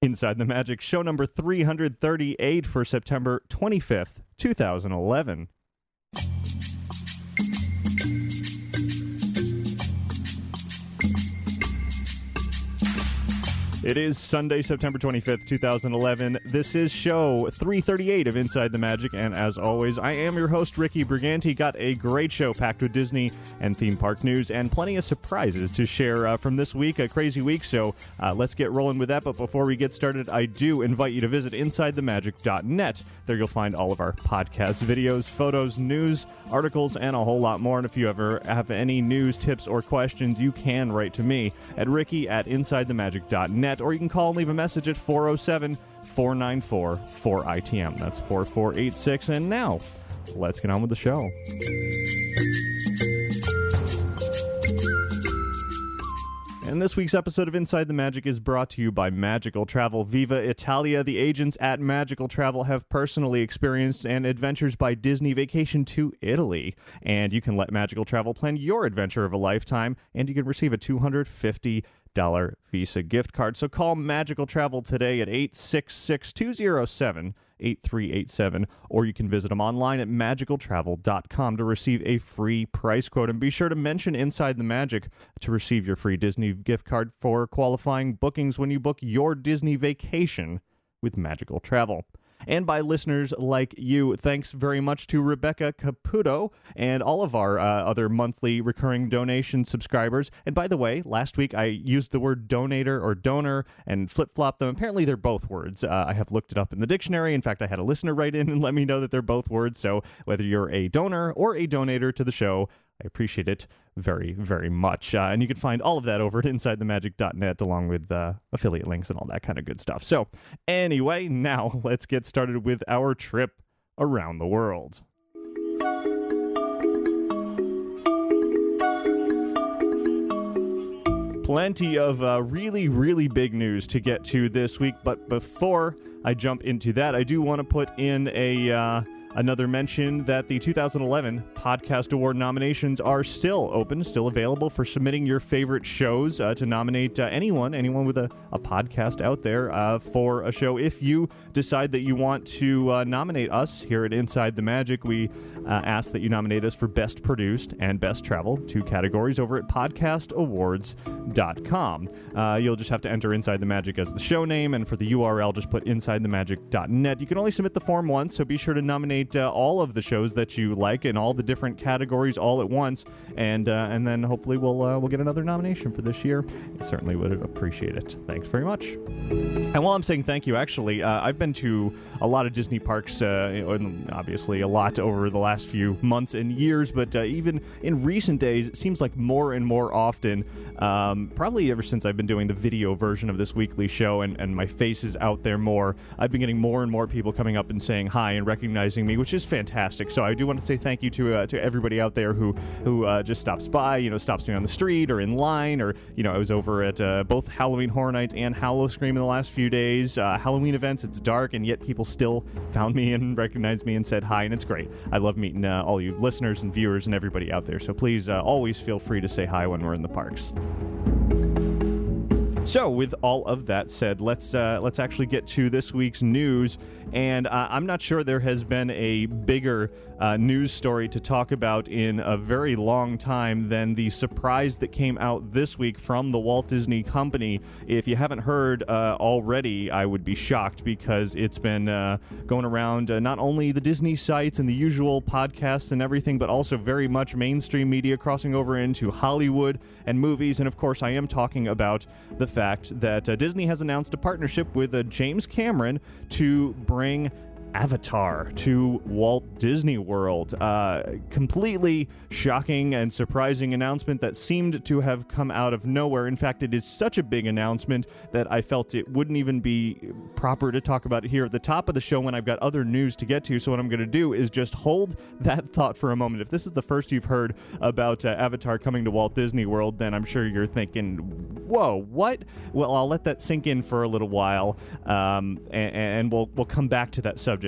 Inside the Magic, show number 338 for September 25th, 2011. It is Sunday, September 25th, 2011. This is show 338 of Inside the Magic, and as always, I am your host, Ricky Briganti. Got a great show packed with Disney and theme park news and plenty of surprises to share from this week, a crazy week, so let's get rolling with that. But before we get started, I do invite you to visit InsideTheMagic.net. There you'll find all of our podcasts, videos, photos, news, articles, and a whole lot more. And if you ever have any news, tips, or questions, you can write to me at ricky@InsideTheMagic.net. Or you can call and leave a message at 407-494-4ITM. That's 4486. And now, let's get on with the show. And this week's episode of Inside the Magic is brought to you by Magical Travel. Viva Italia, the agents at Magical Travel have personally experienced an Adventures by Disney vacation to Italy. And you can let Magical Travel plan your adventure of a lifetime, and you can receive a $250 Visa gift card. So call Magical Travel today at 866-207-8387, or you can visit them online at magicaltravel.com to receive a free price quote. And be sure to mention Inside the Magic to receive your free Disney gift card for qualifying bookings when you book your Disney vacation with Magical Travel. And by listeners like you. Thanks very much to Rebecca Caputo and all of our other monthly recurring donation subscribers. And by the way, last week I used the word donator or donor and flip-flopped them. Apparently they're both words. I have looked it up in the dictionary. In fact, I had a listener write in and let me know that they're both words. So whether you're a donor or a donator to the show, I appreciate it very, very much. And you can find all of that over at InsideTheMagic.net along with affiliate links and all that kind of good stuff. So anyway, now let's get started with our trip around the world. Plenty of really, really big news to get to this week. But before I jump into that, I do want to put in another mention that the 2011 Podcast Award nominations are still open, still available for submitting your favorite shows to nominate anyone with a podcast out there for a show. If you decide that you want to nominate us here at Inside the Magic, we ask that you nominate us for Best Produced and Best Travel, 2 categories, over at podcastawards.com. You'll just have to enter Inside the Magic as the show name, and for the URL, just put InsideTheMagic.net. You can only submit the form once, so be sure to nominate all of the shows that you like in all the different categories all at once, and then hopefully we'll get another nomination for this year. I certainly would appreciate it. Thanks very much. And while I'm saying thank you, actually, I've been to a lot of Disney parks, and obviously a lot over the last few months and years, but even in recent days, it seems like more and more often, probably ever since I've been doing the video version of this weekly show and my face is out there more, I've been getting more and more people coming up and saying hi and recognizing me, which is fantastic. So I do want to say thank you to everybody out there who just stops by, stops me on the street or in line, or, I was over at both Halloween Horror Nights and HallowScream in the last few days. Halloween events, it's dark, and yet people still found me and recognized me and said hi, and it's great. I love meeting all you listeners and viewers and everybody out there. So please always feel free to say hi when we're in the parks. So, with all of that said, let's actually get to this week's news. And I'm not sure there has been a bigger news story to talk about in a very long time than the surprise that came out this week from the Walt Disney Company. If you haven't heard already, I would be shocked, because it's been going around not only the Disney sites and the usual podcasts and everything, but also very much mainstream media crossing over into Hollywood and movies. And of course, I am talking about the fact that Disney has announced a partnership with James Cameron to bring Avatar to Walt Disney World. Completely shocking and surprising announcement that seemed to have come out of nowhere. In fact, it is such a big announcement that I felt it wouldn't even be proper to talk about it here at the top of the show when I've got other news to get to. So what I'm going to do is just hold that thought for a moment. If this is the first you've heard about Avatar coming to Walt Disney World, then I'm sure you're thinking, whoa, what? Well, I'll let that sink in for a little while, and we'll come back to that subject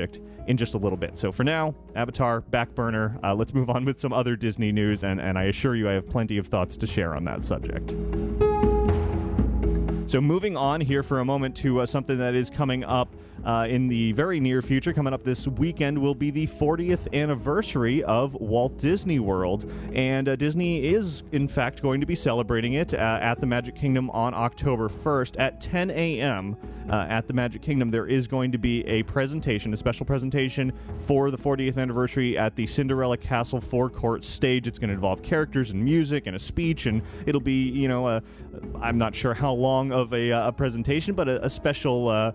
in just a little bit. So for now, Avatar, back burner. Let's move on with some other Disney news, and I assure you I have plenty of thoughts to share on that subject. So moving on here for a moment to something that is coming up in the very near future. Coming up this weekend will be the 40th anniversary of Walt Disney World, and Disney is, in fact, going to be celebrating it at the Magic Kingdom on October 1st at 10 a.m. At the Magic Kingdom, there is going to be a presentation, a special presentation for the 40th anniversary at the Cinderella Castle forecourt stage. It's going to involve characters and music and a speech, and it'll be, I'm not sure how long of a presentation, but a special,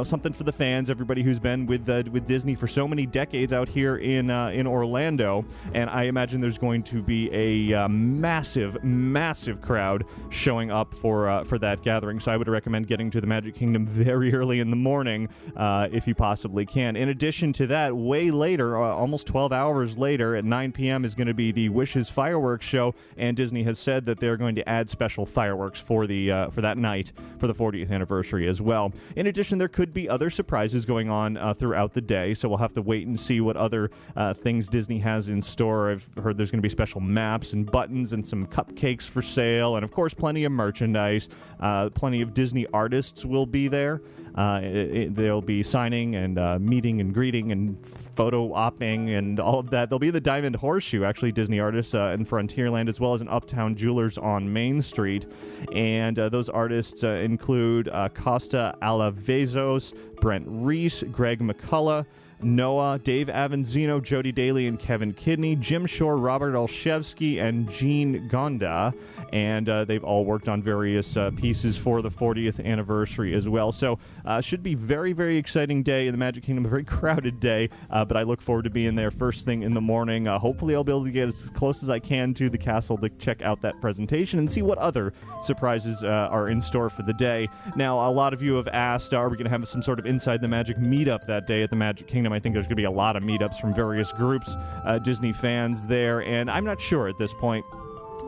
something for the fans, everybody who's been with Disney for so many decades out here in Orlando. And I imagine there's going to be a massive crowd showing up for that gathering. So I would recommend getting to the Magic Kingdom very early in the morning if you possibly can. In addition to that, way later, almost 12 hours later at 9 p.m. is going to be the Wishes fireworks show, and Disney has said that they're going to add special fireworks for that night for the 40th anniversary as well. In addition, there could be other surprises going on throughout the day, so we'll have to wait and see what other things Disney has in store. I've heard there's going to be special maps and buttons and some cupcakes for sale, and of course plenty of merchandise. Plenty of Disney artists will be there. They'll be signing and meeting and greeting and photo-opping and all of that. They'll be the Diamond Horseshoe, actually, Disney artists in Frontierland, as well as an Uptown Jewelers on Main Street. And those artists include Costa Alavezos, Brent Reese, Greg McCullough, Noah, Dave Avanzino, Jody Daly, and Kevin Kidney, Jim Shore, Robert Olszewski, and Gene Gonda. And they've all worked on various pieces for the 40th anniversary as well. So should be very, very exciting day in the Magic Kingdom, a very crowded day, but I look forward to being there first thing in the morning. Hopefully I'll be able to get as close as I can to the castle to check out that presentation and see what other surprises are in store for the day. Now, a lot of you have asked, are we going to have some sort of Inside the Magic meetup that day at the Magic Kingdom? I think there's going to be a lot of meetups from various groups, Disney fans there, and I'm not sure at this point.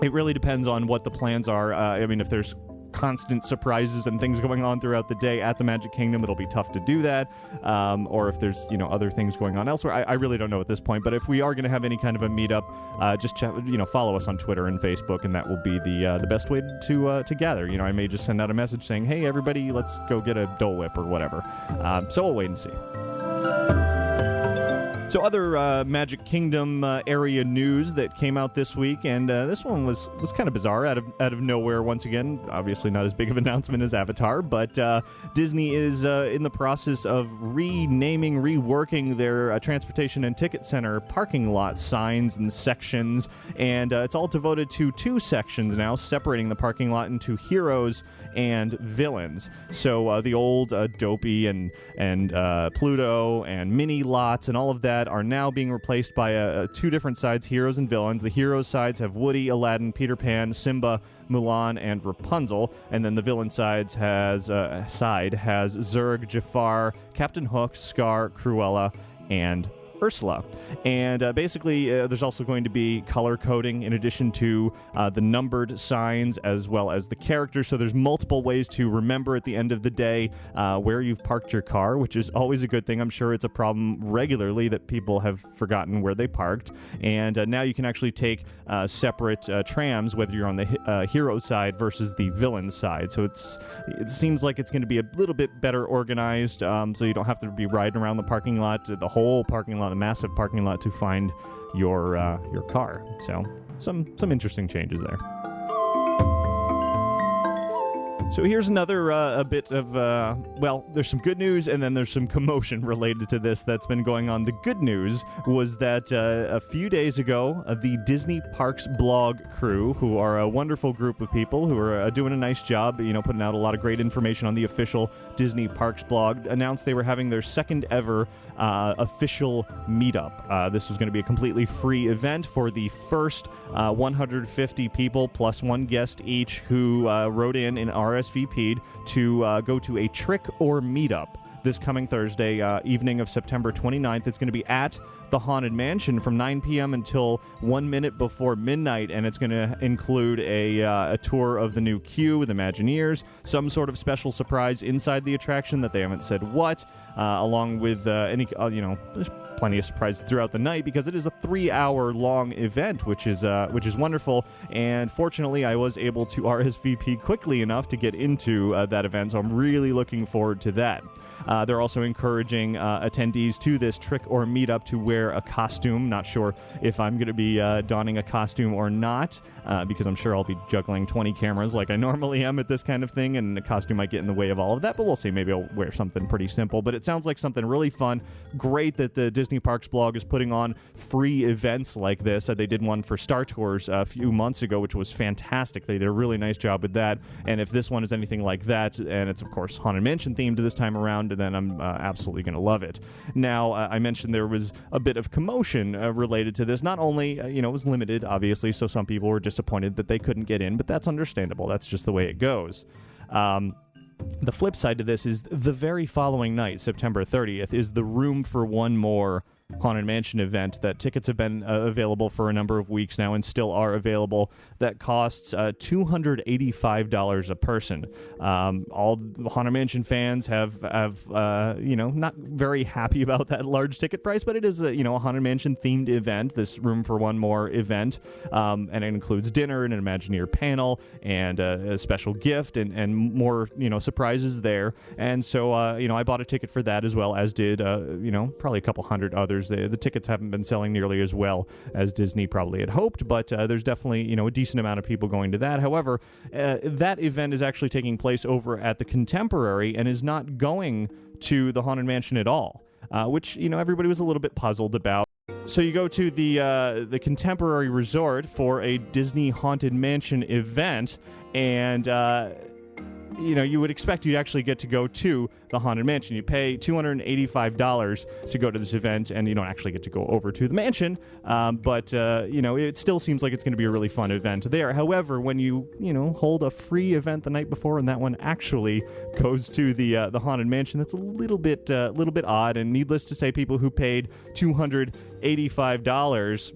It really depends on what the plans are. If there's constant surprises and things going on throughout the day at the Magic Kingdom, it'll be tough to do that. Or if there's, other things going on elsewhere, I really don't know at this point. But if we are going to have any kind of a meetup, just follow us on Twitter and Facebook, and that will be the best way to gather. I may just send out a message saying, "Hey, everybody, let's go get a Dole Whip" or whatever. So we'll wait and see. So other Magic Kingdom area news that came out this week, and this one was kind of bizarre, out of nowhere once again. Obviously not as big of an announcement as Avatar, but Disney is in the process of reworking their transportation and ticket center parking lot signs and sections, and it's all devoted to two sections now, separating the parking lot into heroes and villains. So the old Dopey and Pluto and Mini lots and all of that are now being replaced by two different sides, heroes and villains. The heroes sides have Woody, Aladdin, Peter Pan, Simba, Mulan, and Rapunzel, and then the villain side has Zurg, Jafar, Captain Hook, Scar, Cruella, and Ursula. And basically, there's also going to be color coding in addition to the numbered signs as well as the characters. So there's multiple ways to remember at the end of the day where you've parked your car, which is always a good thing. I'm sure it's a problem regularly that people have forgotten where they parked. And now you can actually take separate trams, whether you're on the hero side versus the villain side. So it seems like it's going to be a little bit better organized, so you don't have to be riding around the parking lot, the whole parking lot, the massive parking lot, to find your car. So some interesting changes there. So here's another a bit of, there's some good news and then there's some commotion related to this that's been going on. The good news was that a few days ago, the Disney Parks blog crew, who are a wonderful group of people who are doing a nice job, putting out a lot of great information on the official Disney Parks blog, announced they were having their second ever official meetup. This was going to be a completely free event for the first 150 people plus one guest each who wrote in RSVP'd to go to a trick or meetup this coming Thursday evening of September 29th. It's going to be at the Haunted Mansion from 9 p.m. until 1 minute before midnight, and it's going to include a tour of the new queue, the Imagineers, some sort of special surprise inside the attraction that they haven't said what, along with there's plenty of surprises throughout the night because it is a 3-hour long event, which is wonderful. And fortunately, I was able to RSVP quickly enough to get into that event, so I'm really looking forward to that. They're also encouraging attendees to this trick or meetup to wear a costume. Not sure if I'm going to be donning a costume or not, because I'm sure I'll be juggling 20 cameras like I normally am at this kind of thing, and a costume might get in the way of all of that, but we'll see. Maybe I'll wear something pretty simple. But it sounds like something really fun. Great that the Disney Parks blog is putting on free events like this. They did one for Star Tours a few months ago, which was fantastic. They did a really nice job with that. And if this one is anything like that, and it's, of course, Haunted Mansion themed this time around, then I'm absolutely going to love it. Now, I mentioned there was a bit of commotion related to this. Not only, it was limited, obviously, so some people were disappointed that they couldn't get in, but that's understandable. That's just the way it goes. The flip side to this is the very following night, September 30th, is the Room for One More Haunted Mansion event that tickets have been available for a number of weeks now and still are available. That costs $285 a person. All Haunted Mansion fans have not very happy about that large ticket price, but it is a Haunted Mansion themed event, this Room for One More event, and it includes dinner and an Imagineer panel and a special gift and more surprises there. And so I bought a ticket for that as well, as did probably a couple hundred others. The tickets haven't been selling nearly as well as Disney probably had hoped, but there's definitely, a decent amount of people going to that. However, that event is actually taking place over at the Contemporary and is not going to the Haunted Mansion at all, which, everybody was a little bit puzzled about. So you go to the Contemporary Resort for a Disney Haunted Mansion event, and you would expect you'd actually get to go to the Haunted Mansion. You pay $285 to go to this event, and you don't actually get to go over to the mansion. But it still seems like it's going to be a really fun event there. However, when you hold a free event the night before, and that one actually goes to the Haunted Mansion, that's a little bit odd. And needless to say, people who paid $285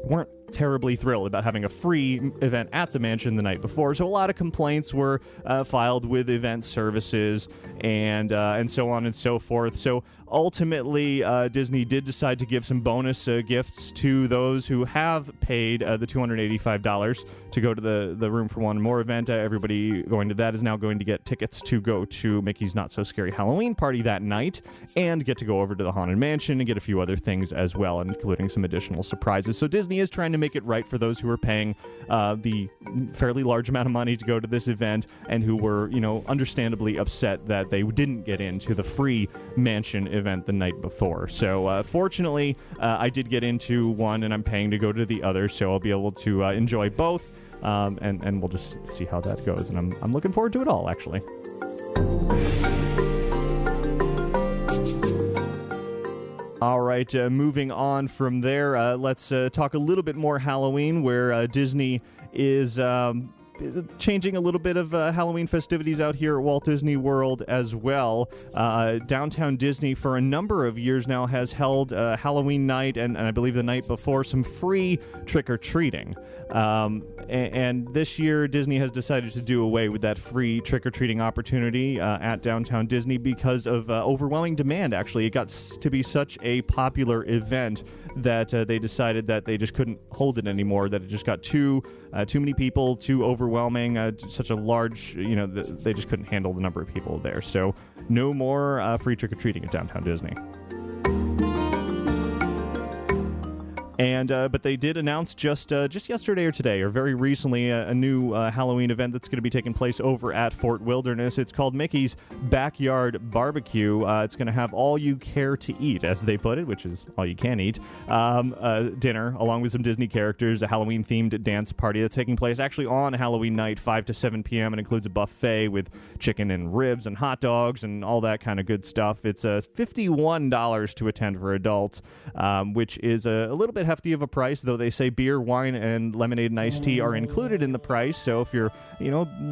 weren't terribly thrilled about having a free event at the mansion the night before. So a lot of complaints were filed with event services and so on and so forth. So ultimately, Disney did decide to give some bonus gifts to those who have paid the $285 to go to the Room for One More event. Everybody going to that is now going to get tickets to go to Mickey's Not So Scary Halloween Party that night and get to go over to the Haunted Mansion and get a few other things as well, including some additional surprises. So Disney is trying to make it right for those who are paying the fairly large amount of money to go to this event and who were, understandably upset that they didn't get into the free mansion event the night before. So fortunately, I did get into one and I'm paying to go to the other, so I'll be able to enjoy both, and we'll just see how that goes. And I'm looking forward to it all, actually. All right, moving on from there, let's talk a little bit more Halloween, where Disney is changing a little bit of Halloween festivities out here at Walt Disney World as well. Downtown Disney for a number of years now has held Halloween night and I believe the night before some free trick-or-treating. And this year Disney has decided to do away with that free trick-or-treating opportunity at Downtown Disney because of overwhelming demand, actually. It got to be such a popular event that they decided that they just couldn't hold it anymore, that it just got too many people, too overwhelming, such a large, they just couldn't handle the number of people there. So no more free trick-or-treating at Downtown Disney. And but they did announce just yesterday or today, or very recently, a new Halloween event that's going to be taking place over at Fort Wilderness. It's called Mickey's Backyard Barbecue. It's going to have all you care to eat, as they put it, which is all you can eat. Dinner, along with some Disney characters, a Halloween-themed dance party that's taking place actually on Halloween night, 5 to 7 p.m. It includes a buffet with chicken and ribs and hot dogs and all that kind of good stuff. It's $51 to attend for adults, which is a little bit hefty of a price, though they say beer, wine, and lemonade and iced tea are included in the price. So if you're,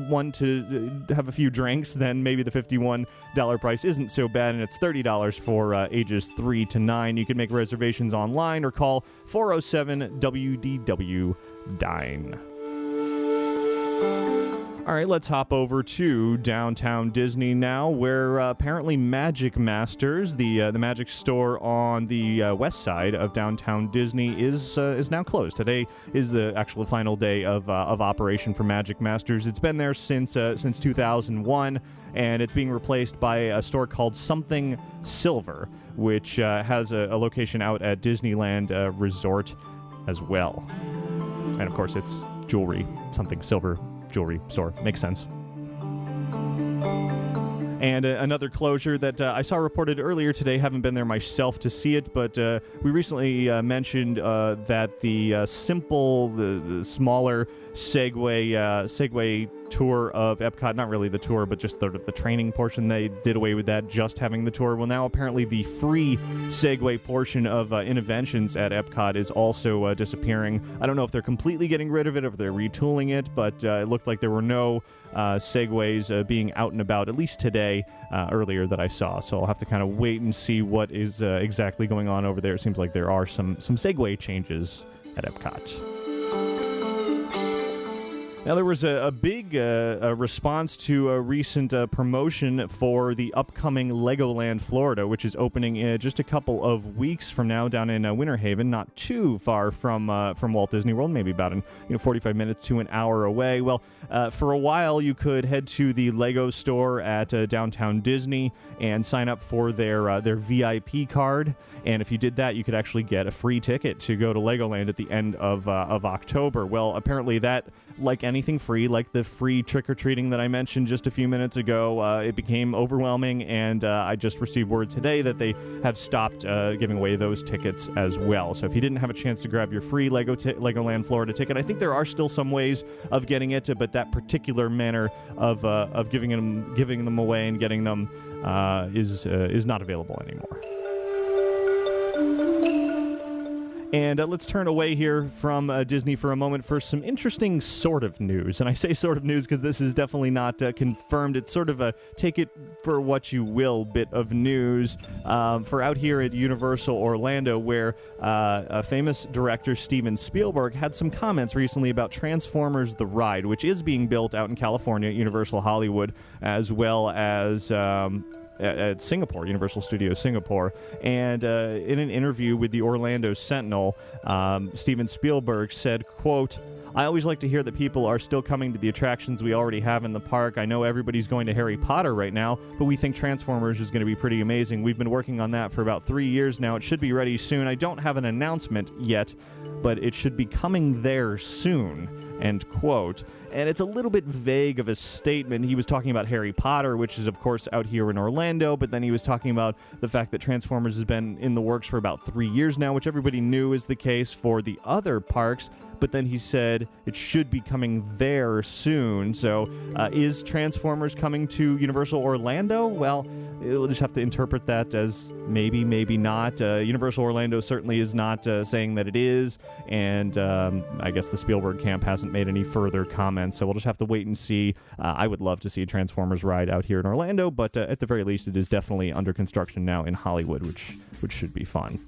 one to have a few drinks, then maybe the $51 price isn't so bad, and it's $30 for ages 3 to 9. You can make reservations online or call 407-WDW-DINE. All right, let's hop over to downtown Disney now, where apparently Magic Masters, the magic store on the west side of downtown Disney, is now closed. Today is the actual final day of operation for Magic Masters. It's been there since 2001, and it's being replaced by a store called Something Silver, which has a location out at Disneyland Resort as well. And of course, it's jewelry, Something Silver jewelry store. Makes sense. And another closure that I saw reported earlier today, haven't been there myself to see it, but we recently mentioned that the smaller Segway tour of Epcot, not really the tour, but just the training portion, they did away with that, just having the tour. Well, now apparently the free Segway portion of Innoventions at Epcot is also disappearing. I don't know if they're completely getting rid of it, or if they're retooling it, but it looked like there were no Segways being out and about, at least today, earlier that I saw. So I'll have to kind of wait and see what is exactly going on over there. It seems like there are some Segway changes at Epcot. Now, there was a big response to a recent promotion for the upcoming Legoland Florida, which is opening in just a couple of weeks from now down in Winter Haven, not too far from Walt Disney World, maybe about 45 minutes to an hour away. Well, for a while, you could head to the Lego store at downtown Disney and sign up for their VIP card. And if you did that, you could actually get a free ticket to go to Legoland at the end of October. Well, apparently that, like anything free, like the free trick-or-treating that I mentioned just a few minutes ago, it became overwhelming, and I just received word today that they have stopped giving away those tickets as well. So if you didn't have a chance to grab your free Legoland Florida ticket, I think there are still some ways of getting it, but that particular manner of giving them away and getting them is not available anymore. And let's turn away here from Disney for a moment for some interesting sort of news. And I say sort of news because this is definitely not confirmed. It's sort of a take it for what you will bit of news for out here at Universal Orlando, where a famous director, Steven Spielberg, had some comments recently about Transformers The Ride, which is being built out in California at Universal Hollywood, as well as at Singapore, Universal Studios Singapore. And in an interview with the Orlando Sentinel, Steven Spielberg said, quote, "I always like to hear that people are still coming to the attractions we already have in the park. I know everybody's going to Harry Potter right now, but we think Transformers is going to be pretty amazing. We've been working on that for about 3 years now. It should be ready soon. I don't have an announcement yet, but it should be coming there soon." End quote. And it's a little bit vague of a statement. He was talking about Harry Potter, which is, of course, out here in Orlando, but then he was talking about the fact that Transformers has been in the works for about 3 years now, which everybody knew is the case for the other parks. But then he said it should be coming there soon. So is Transformers coming to Universal Orlando? Well, we'll just have to interpret that as maybe, maybe not. Universal Orlando certainly is not saying that it is. And I guess the Spielberg camp hasn't made any further comments. So we'll just have to wait and see. I would love to see a Transformers ride out here in Orlando, but at the very least, it is definitely under construction now in Hollywood, which should be fun.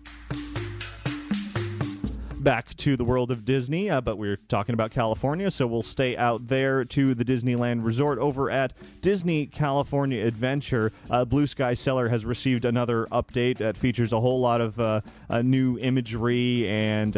Back to the world of Disney, but we're talking about California, so we'll stay out there to the Disneyland Resort over at Disney California Adventure. Blue Sky Cellar has received another update that features a whole lot of new imagery and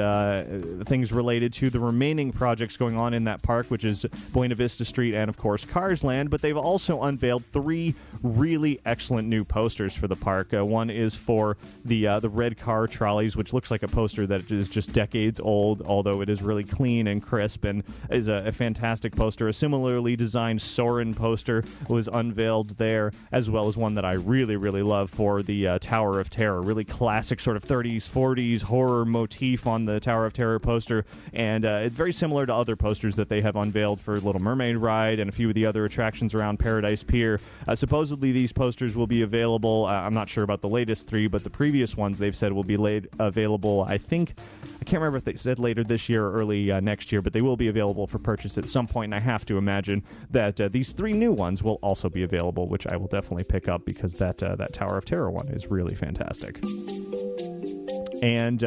things related to the remaining projects going on in that park, which is Buena Vista Street and, of course, Cars Land. But they've also unveiled 3 really excellent new posters for the park. One is for the red car trolleys, which looks like a poster that is just decades old, although it is really clean and crisp and is a fantastic poster. A similarly designed Soarin' poster was unveiled there, as well as one that I really, really love for the Tower of Terror. Really classic sort of 30s, 40s horror motif on the Tower of Terror poster, and it's very similar to other posters that they have unveiled for Little Mermaid Ride and a few of the other attractions around Paradise Pier. Supposedly these posters will be available, I'm not sure about the latest 3, but the previous ones they've said will be available, I can't remember if they said later this year or early next year, but they will be available for purchase at some point, and I have to imagine that these 3 new ones will also be available, which I will definitely pick up because that Tower of Terror one is really fantastic. And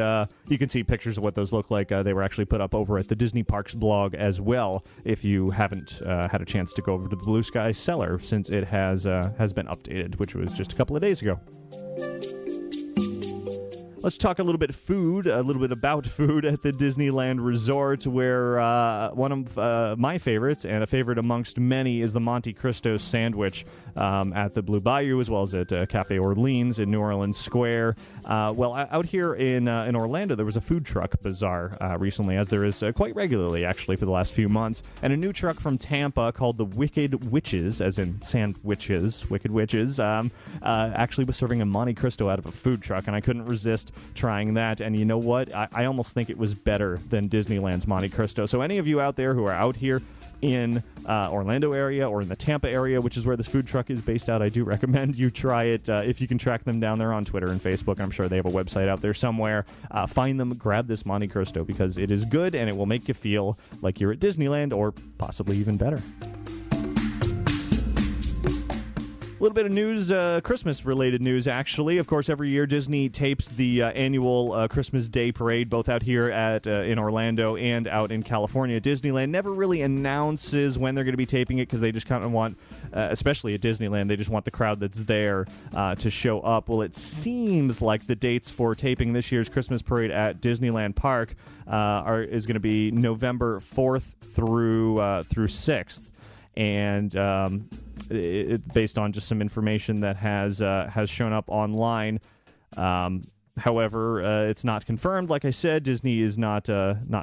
you can see pictures of what those look like. They were actually put up over at the Disney Parks blog as well, if you haven't had a chance to go over to the Blue Sky cellar, since it has been updated, which was just a couple of days ago. Let's talk a little bit about food at the Disneyland Resort, where one of my favorites, and a favorite amongst many, is the Monte Cristo sandwich at the Blue Bayou, as well as at Cafe Orleans in New Orleans Square. Well, out here in Orlando, there was a food truck bazaar recently, as there is quite regularly, actually, for the last few months. And a new truck from Tampa called the Wicked Witches, as in sandwiches, Wicked Witches, actually was serving a Monte Cristo out of a food truck, and I couldn't resist trying that. And you know what? I almost think it was better than Disneyland's Monte Cristo. So any of you out there who are out here in Orlando area or in the Tampa area, which is where this food truck is based out, I do recommend you try it. If you can track them down there on Twitter and Facebook, I'm sure they have a website out there somewhere. Find them, grab this Monte Cristo, because it is good and it will make you feel like you're at Disneyland, or possibly even better. A little bit of news, Christmas-related news, actually. Of course, every year Disney tapes the annual Christmas Day Parade, both out here in Orlando and out in California. Disneyland never really announces when they're going to be taping it, because they just kind of want, especially at Disneyland, they just want the crowd that's there to show up. Well, it seems like the dates for taping this year's Christmas Parade at Disneyland Park is going to be November 4th through 6th. And based on just some information that has shown up online. However, it's not confirmed. Like I said, Disney is not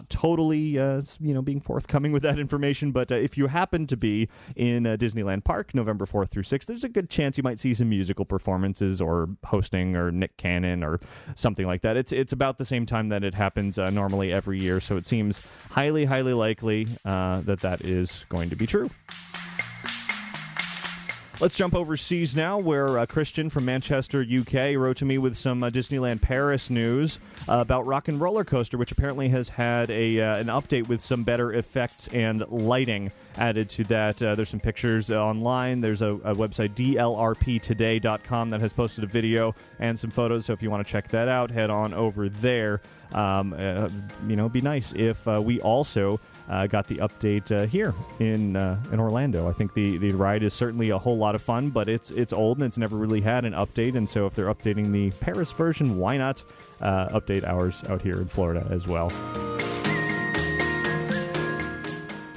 totally being forthcoming with that information. But if you happen to be in Disneyland Park November 4th through 6th, there's a good chance you might see some musical performances or hosting or Nick Cannon or something like that. It's about the same time that it happens normally every year, so it seems highly, highly likely that is going to be true. Let's jump overseas now, where Christian from Manchester, UK, wrote to me with some Disneyland Paris news about Rock and Roller Coaster, which apparently has had an update with some better effects and lighting added to that. There's some pictures online. There's a website, dlrptoday.com, that has posted a video and some photos, so if you want to check that out, head on over there. It'd be nice if we also got the update here in Orlando. I think the ride is certainly a whole lot of fun, but it's old and it's never really had an update, and so if they're updating the Paris version, why not update ours out here in Florida as well?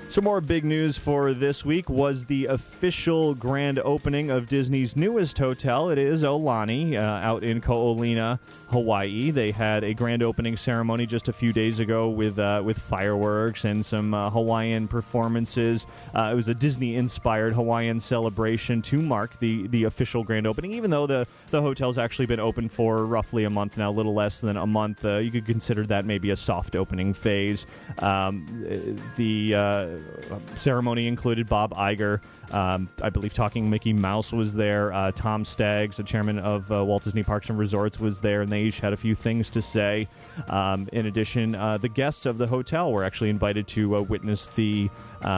Some more big news for this week was the official grand opening of Disney's newest hotel. It is Aulani, out in Ko'olina, Hawaii. They had a grand opening ceremony just a few days ago with fireworks and some Hawaiian performances. It was a Disney-inspired Hawaiian celebration to mark the official grand opening, even though the hotel's actually been open for roughly a month now, a little less than a month. You could consider that maybe a soft opening phase. The ceremony included Bob Iger. I believe Talking Mickey Mouse was there. Tom Staggs, the chairman of Walt Disney Parks and Resorts, was there, and they each had a few things to say. In addition, the guests of the hotel were actually invited to witness the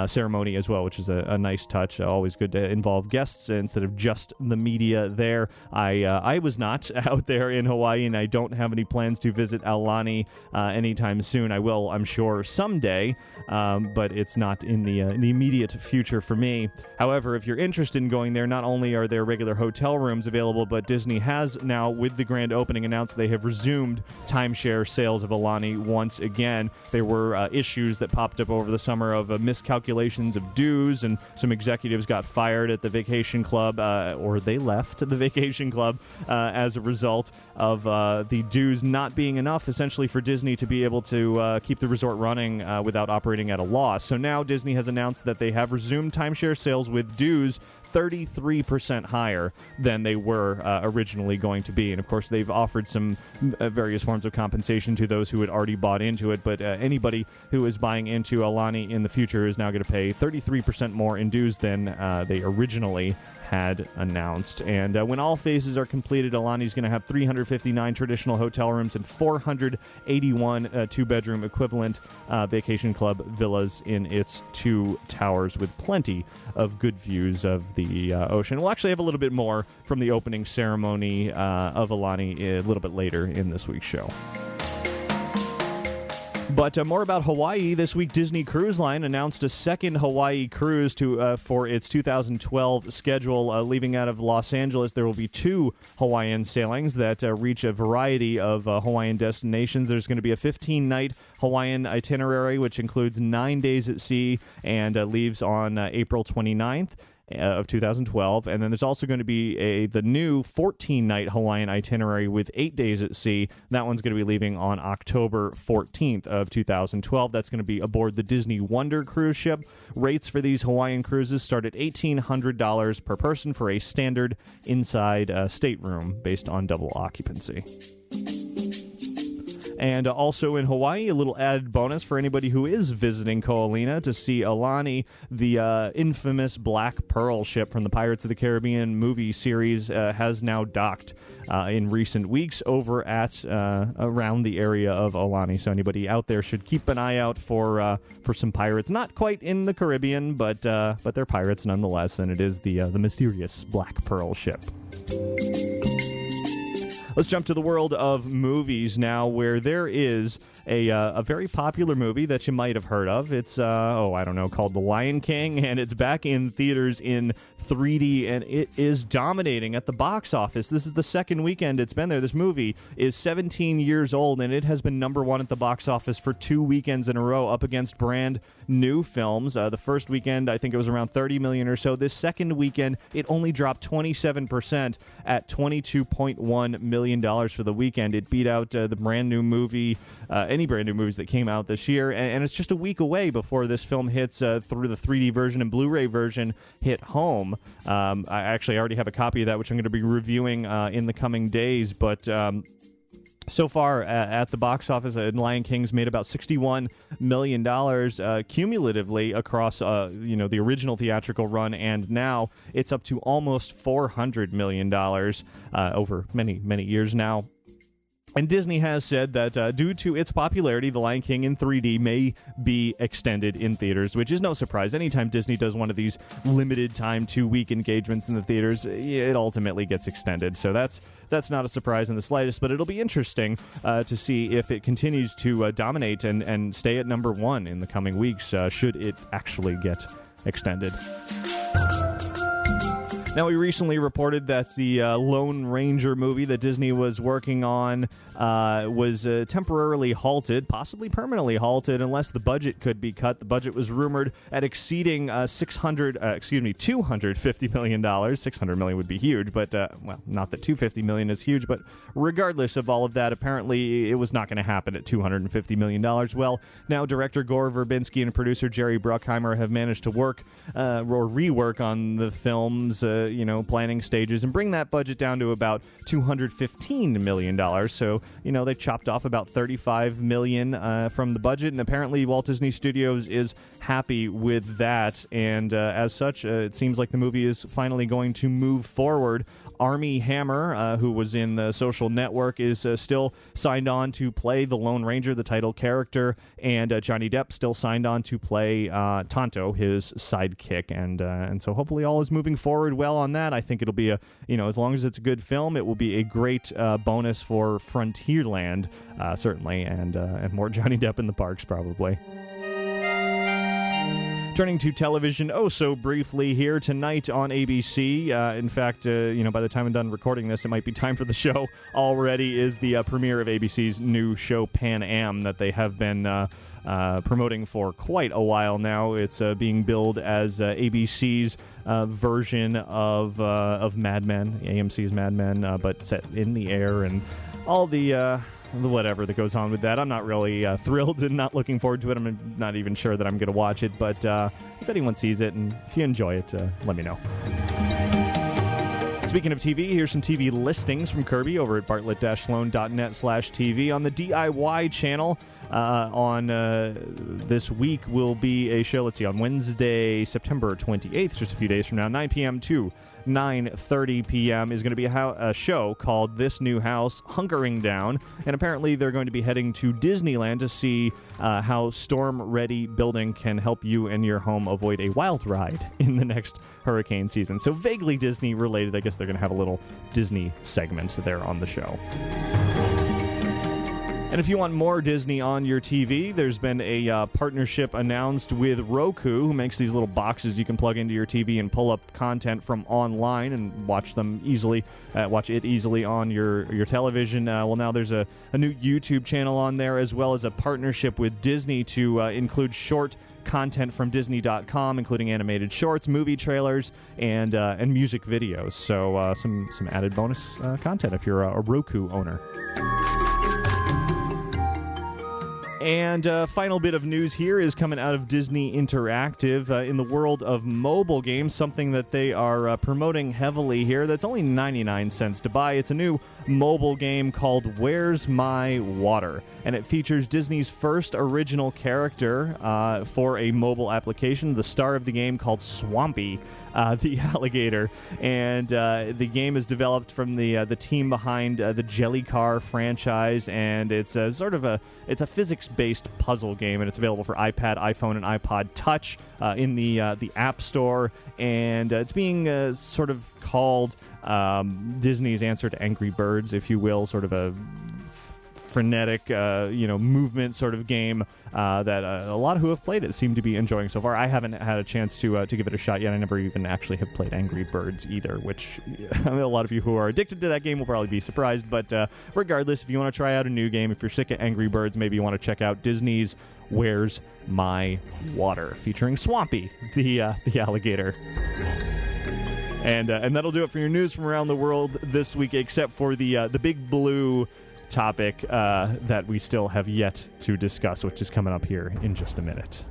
ceremony as well, which is a nice touch. Always good to involve guests instead of just the media there. I was not out there in Hawaii, and I don't have any plans to visit Aulani anytime soon. I will, I'm sure, someday, but it's not in the immediate future for me. However, if you're interested in going there, not only are there regular hotel rooms available, but Disney has now, with the grand opening, announced they have resumed timeshare sales of Aulani once again. There were issues that popped up over the summer of miscalculations of dues, and some executives got fired at the vacation club, or they left the vacation club as a result of the dues not being enough, essentially, for Disney to be able to keep the resort running without operating at a loss. So now Disney has announced that they have resumed timeshare sales with dues 33% higher than they were originally going to be. And of course, they've offered some various forms of compensation to those who had already bought into it, but anybody who is buying into Aulani in the future is now going to pay 33% more in dues than they originally had announced. And when all phases are completed, Aulani is going to have 359 traditional hotel rooms and 481 two-bedroom equivalent vacation club villas in its two towers, with plenty of good views of the ocean. We'll actually have a little bit more from the opening ceremony of Aulani a little bit later in this week's show. But more about Hawaii. This week, Disney Cruise Line announced a second Hawaii cruise for its 2012 schedule. Leaving out of Los Angeles, there will be 2 Hawaiian sailings that reach a variety of Hawaiian destinations. There's going to be a 15-night Hawaiian itinerary, which includes 9 days at sea and leaves on April 29th. Of 2012, and then there's also going to be the new 14-night Hawaiian itinerary with 8 days at sea. That one's going to be leaving on October 14th of 2012. That's going to be aboard the Disney Wonder cruise ship. Rates for these Hawaiian cruises start at $1,800 per person for a standard inside stateroom based on double occupancy. And also in Hawaii, a little added bonus for anybody who is visiting Ko Olina to see Aulani, the infamous Black Pearl ship from the Pirates of the Caribbean movie series, has now docked in recent weeks over at around the area of Aulani. So anybody out there should keep an eye out for some pirates. Not quite in the Caribbean, but they're pirates nonetheless, and it is the mysterious Black Pearl ship. Let's jump to the world of movies now, where there is a very popular movie that you might have heard of. It's, called The Lion King, and it's back in theaters in 3D, and it is dominating at the box office. This is the second weekend it's been there. This movie is 17 years old, and it has been number 1 at the box office for 2 weekends in a row, up against brand new films. The first weekend, I think it was around 30 million or so. This second weekend, it only dropped 27% at $22.1 million for the weekend. It beat out the brand new movie, any brand new movies that came out this year, and it's just a week away before this film hits through the 3D version and Blu-ray version hit home. I actually already have a copy of that, which I'm going to be reviewing in the coming days, but so far at the box office, Lion King's made about $61 million cumulatively across the original theatrical run, and now it's up to almost $400 million over many, many years now. And Disney has said that due to its popularity, The Lion King in 3D may be extended in theaters, which is no surprise. Anytime Disney does one of these limited time 2-week engagements in the theaters, it ultimately gets extended. So that's not a surprise in the slightest, but it'll be interesting to see if it continues to dominate and stay at number 1 in the coming weeks, should it actually get extended. Now, we recently reported that the Lone Ranger movie that Disney was working on was temporarily halted, possibly permanently halted, unless the budget could be cut. The budget was rumored at exceeding $250 million. $600 million would be huge, but, not that $250 million is huge, but regardless of all of that, apparently it was not going to happen at $250 million. Well, now director Gore Verbinski and producer Jerry Bruckheimer have managed to work or rework on the film's planning stages and bring that budget down to about $215 million. So, they chopped off about $35 million from the budget, and apparently Walt Disney Studios is happy with that. And as such, it seems like the movie is finally going to move forward. Armie Hammer, who was in The Social Network, is still signed on to play the Lone Ranger, the title character, and Johnny Depp still signed on to play Tonto, his sidekick, and so hopefully all is moving forward well on that. I think it'll be as long as it's a good film, it will be a great bonus for Frontierland, certainly, and more Johnny Depp in the parks probably. Turning to television, so briefly here tonight on ABC. In fact, by the time I'm done recording this, it might be time for the show already, is the premiere of ABC's new show, Pan Am, that they have been promoting for quite a while now. It's being billed as ABC's version of Mad Men, AMC's Mad Men, but set in the air, and all the whatever that goes on with that. I'm not really thrilled and not looking forward to it. I'm not even sure that I'm going to watch it, but if anyone sees it and if you enjoy it, let me know. Speaking of TV, here's some TV listings from Kirby over at bartlett-sloan.net/TV. On the DIY channel, on this week will be a show, on Wednesday, September 28th, just a few days from now, 9 p.m. to 9:30 p.m. is going to be a show called This New House, Hunkering Down, and apparently they're going to be heading to Disneyland to see how storm-ready building can help you and your home avoid a wild ride in the next hurricane season. So vaguely Disney-related. I guess they're going to have a little Disney segment there on the show. And if you want more Disney on your TV, there's been a partnership announced with Roku, who makes these little boxes you can plug into your TV and pull up content from online and watch them easily, watch it easily on your television. Well, now there's a new YouTube channel on there, as well as a partnership with Disney to include short content from Disney.com, including animated shorts, movie trailers, and music videos. So some added bonus content if you're a Roku owner. And final bit of news here is coming out of Disney Interactive in the world of mobile games, something that they are promoting heavily here that's only 99 cents to buy. It's a new mobile game called Where's My Water? And it features Disney's first original character for a mobile application, the star of the game called Swampy, the alligator. And the game is developed from the team behind the Jelly Car franchise, and it's a physics-based puzzle game, and it's available for iPad, iPhone, and iPod Touch in the App Store. And it's being sort of called Disney's answer to Angry Birds, if you will, sort of a frenetic, movement sort of game that a lot who have played it seem to be enjoying so far. I haven't had a chance to give it a shot yet. I never even actually have played Angry Birds either, which I mean, a lot of you who are addicted to that game will probably be surprised. But regardless, if you want to try out a new game, if you're sick of Angry Birds, maybe you want to check out Disney's Where's My Water, featuring Swampy, the alligator. And that'll do it for your news from around the world this week, except for the big blue topic that we still have yet to discuss, which is coming up here in just a minute.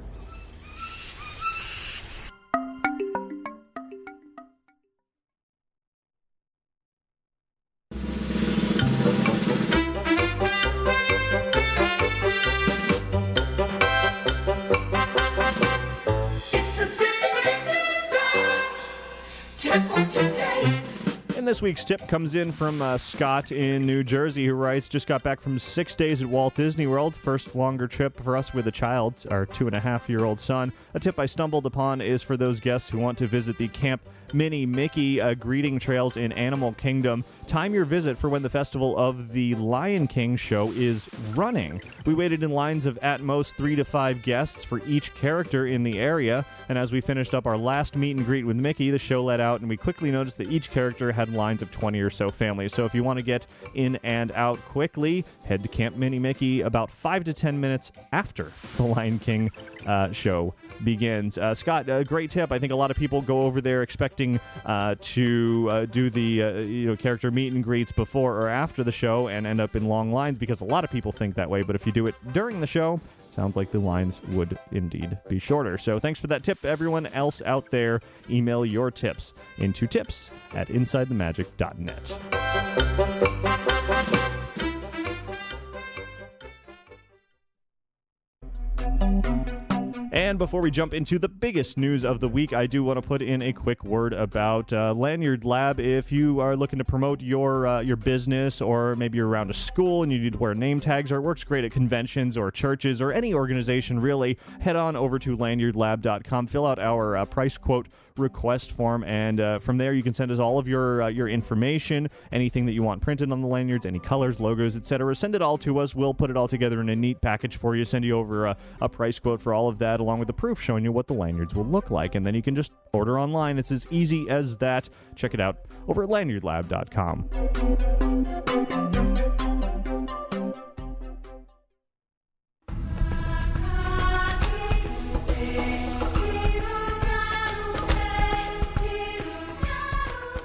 And this week's tip comes in from Scott in New Jersey, who writes, just got back from 6 days at Walt Disney World. First longer trip for us with a child, our 2.5-year-old son. A tip I stumbled upon is for those guests who want to visit the Camp Mini Mickey greeting trails in Animal Kingdom. Time your visit for when the Festival of the Lion King show is running. We waited in lines of at most 3 to 5 guests for each character in the area, and as we finished up our last meet and greet with Mickey, the show let out, and we quickly noticed that each character had lines of 20 or so families. So if you want to get in and out quickly, head to Camp Mini Mickey about 5 to 10 minutes after the Lion King show begins. Scott, a great tip. I think a lot of people go over there expecting to do the character meet and greets before or after the show and end up in long lines, because a lot of people think that way. But if you do it during the show, sounds like the lines would indeed be shorter. So thanks for that tip. Everyone else out there, email your tips into tips@insidethemagic.net. And before we jump into the biggest news of the week, I do want to put in a quick word about Lanyard Lab. If you are looking to promote your business, or maybe you're around a school and you need to wear name tags, or it works great at conventions or churches or any organization really, head on over to lanyardlab.com, fill out our price quote request form, and from there you can send us all of your information, anything that you want printed on the lanyards, any colors, logos, etc. Send it all to us. We'll put it all together in a neat package for you, send you over a price quote for all of that, along with the proof showing you what the lanyards will look like, and then you can just order online. It's as easy as that. Check it out over at lanyardlab.com.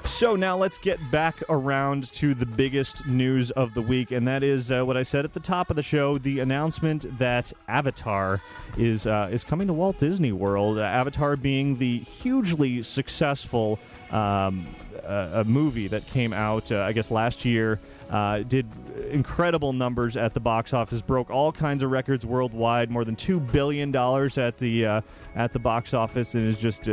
So now let's get back around to the biggest news of the week, and that is what I said at the top of the show, the announcement that Avatar is coming to Walt Disney World. Avatar being the hugely successful a movie that came out, I guess, last year, did incredible numbers at the box office, broke all kinds of records worldwide, more than $2 billion at the box office, and is just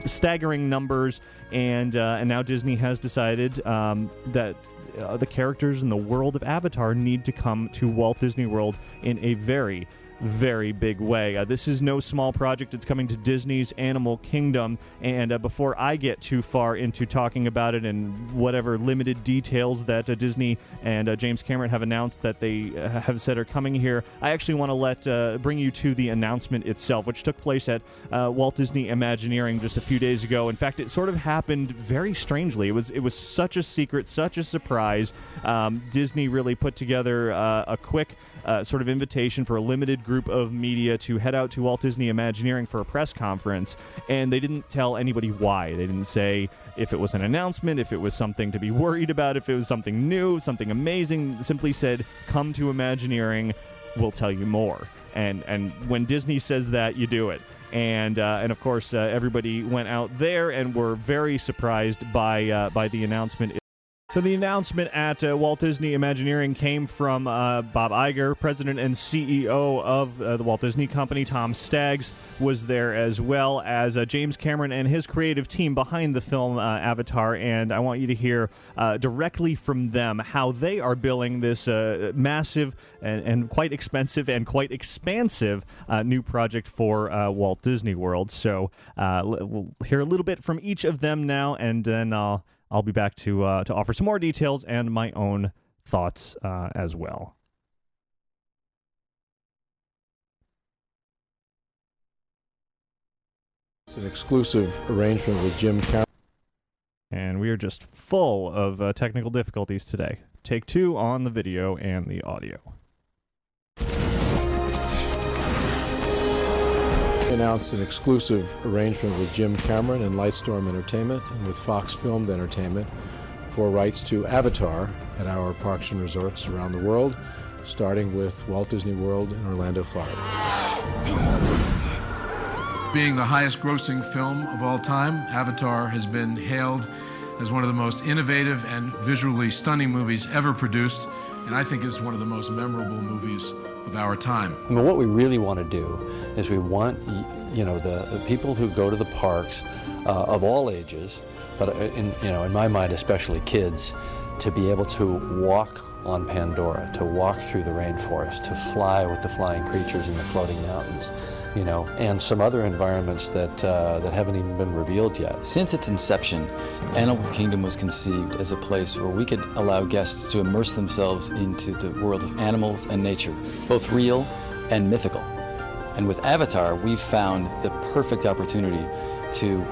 staggering numbers. And now Disney has decided that the characters in the world of Avatar need to come to Walt Disney World in a very very big way. This is no small project. It's coming to Disney's Animal Kingdom, and before I get too far into talking about it and whatever limited details that Disney and James Cameron have announced that they have said are coming here, I actually want to bring you to the announcement itself, which took place at Walt Disney Imagineering just a few days ago. In fact, it sort of happened very strangely. It was such a secret, such a surprise. Disney really put together a quick sort of invitation for a limited group of media to head out to Walt Disney Imagineering for a press conference, and they didn't tell anybody why. They didn't say if it was an announcement, if it was something to be worried about, if it was something new, something amazing. They simply said, come to Imagineering, we'll tell you more. And when Disney says that, you do it. And of course, everybody went out there and were very surprised by the announcement. So the announcement at Walt Disney Imagineering came from Bob Iger, president and CEO of the Walt Disney Company. Tom Staggs was there, as well as James Cameron and his creative team behind the film Avatar. And I want you to hear directly from them how they are billing this massive and quite expensive and quite expansive new project for Walt Disney World. So we'll hear a little bit from each of them now, and then I'll be back to offer some more details and my own thoughts as well. It's an exclusive arrangement with Jim Cameron. And we are just full of technical difficulties today. Take two on the video and the audio. Announced an exclusive arrangement with Jim Cameron and Lightstorm Entertainment and with Fox Filmed Entertainment for rights to Avatar at our parks and resorts around the world, starting with Walt Disney World in Orlando, Florida. Being the highest grossing film of all time, Avatar has been hailed as one of the most innovative and visually stunning movies ever produced, and I think is one of the most memorable movies of our time. I mean, what we really want to do is we want, the people who go to the parks of all ages, but in my mind especially kids, to be able to walk on Pandora, to walk through the rainforest, to fly with the flying creatures in the floating mountains, and some other environments that haven't even been revealed yet. Since its inception, Animal Kingdom was conceived as a place where we could allow guests to immerse themselves into the world of animals and nature, both real and mythical. And with Avatar, we've found the perfect opportunity to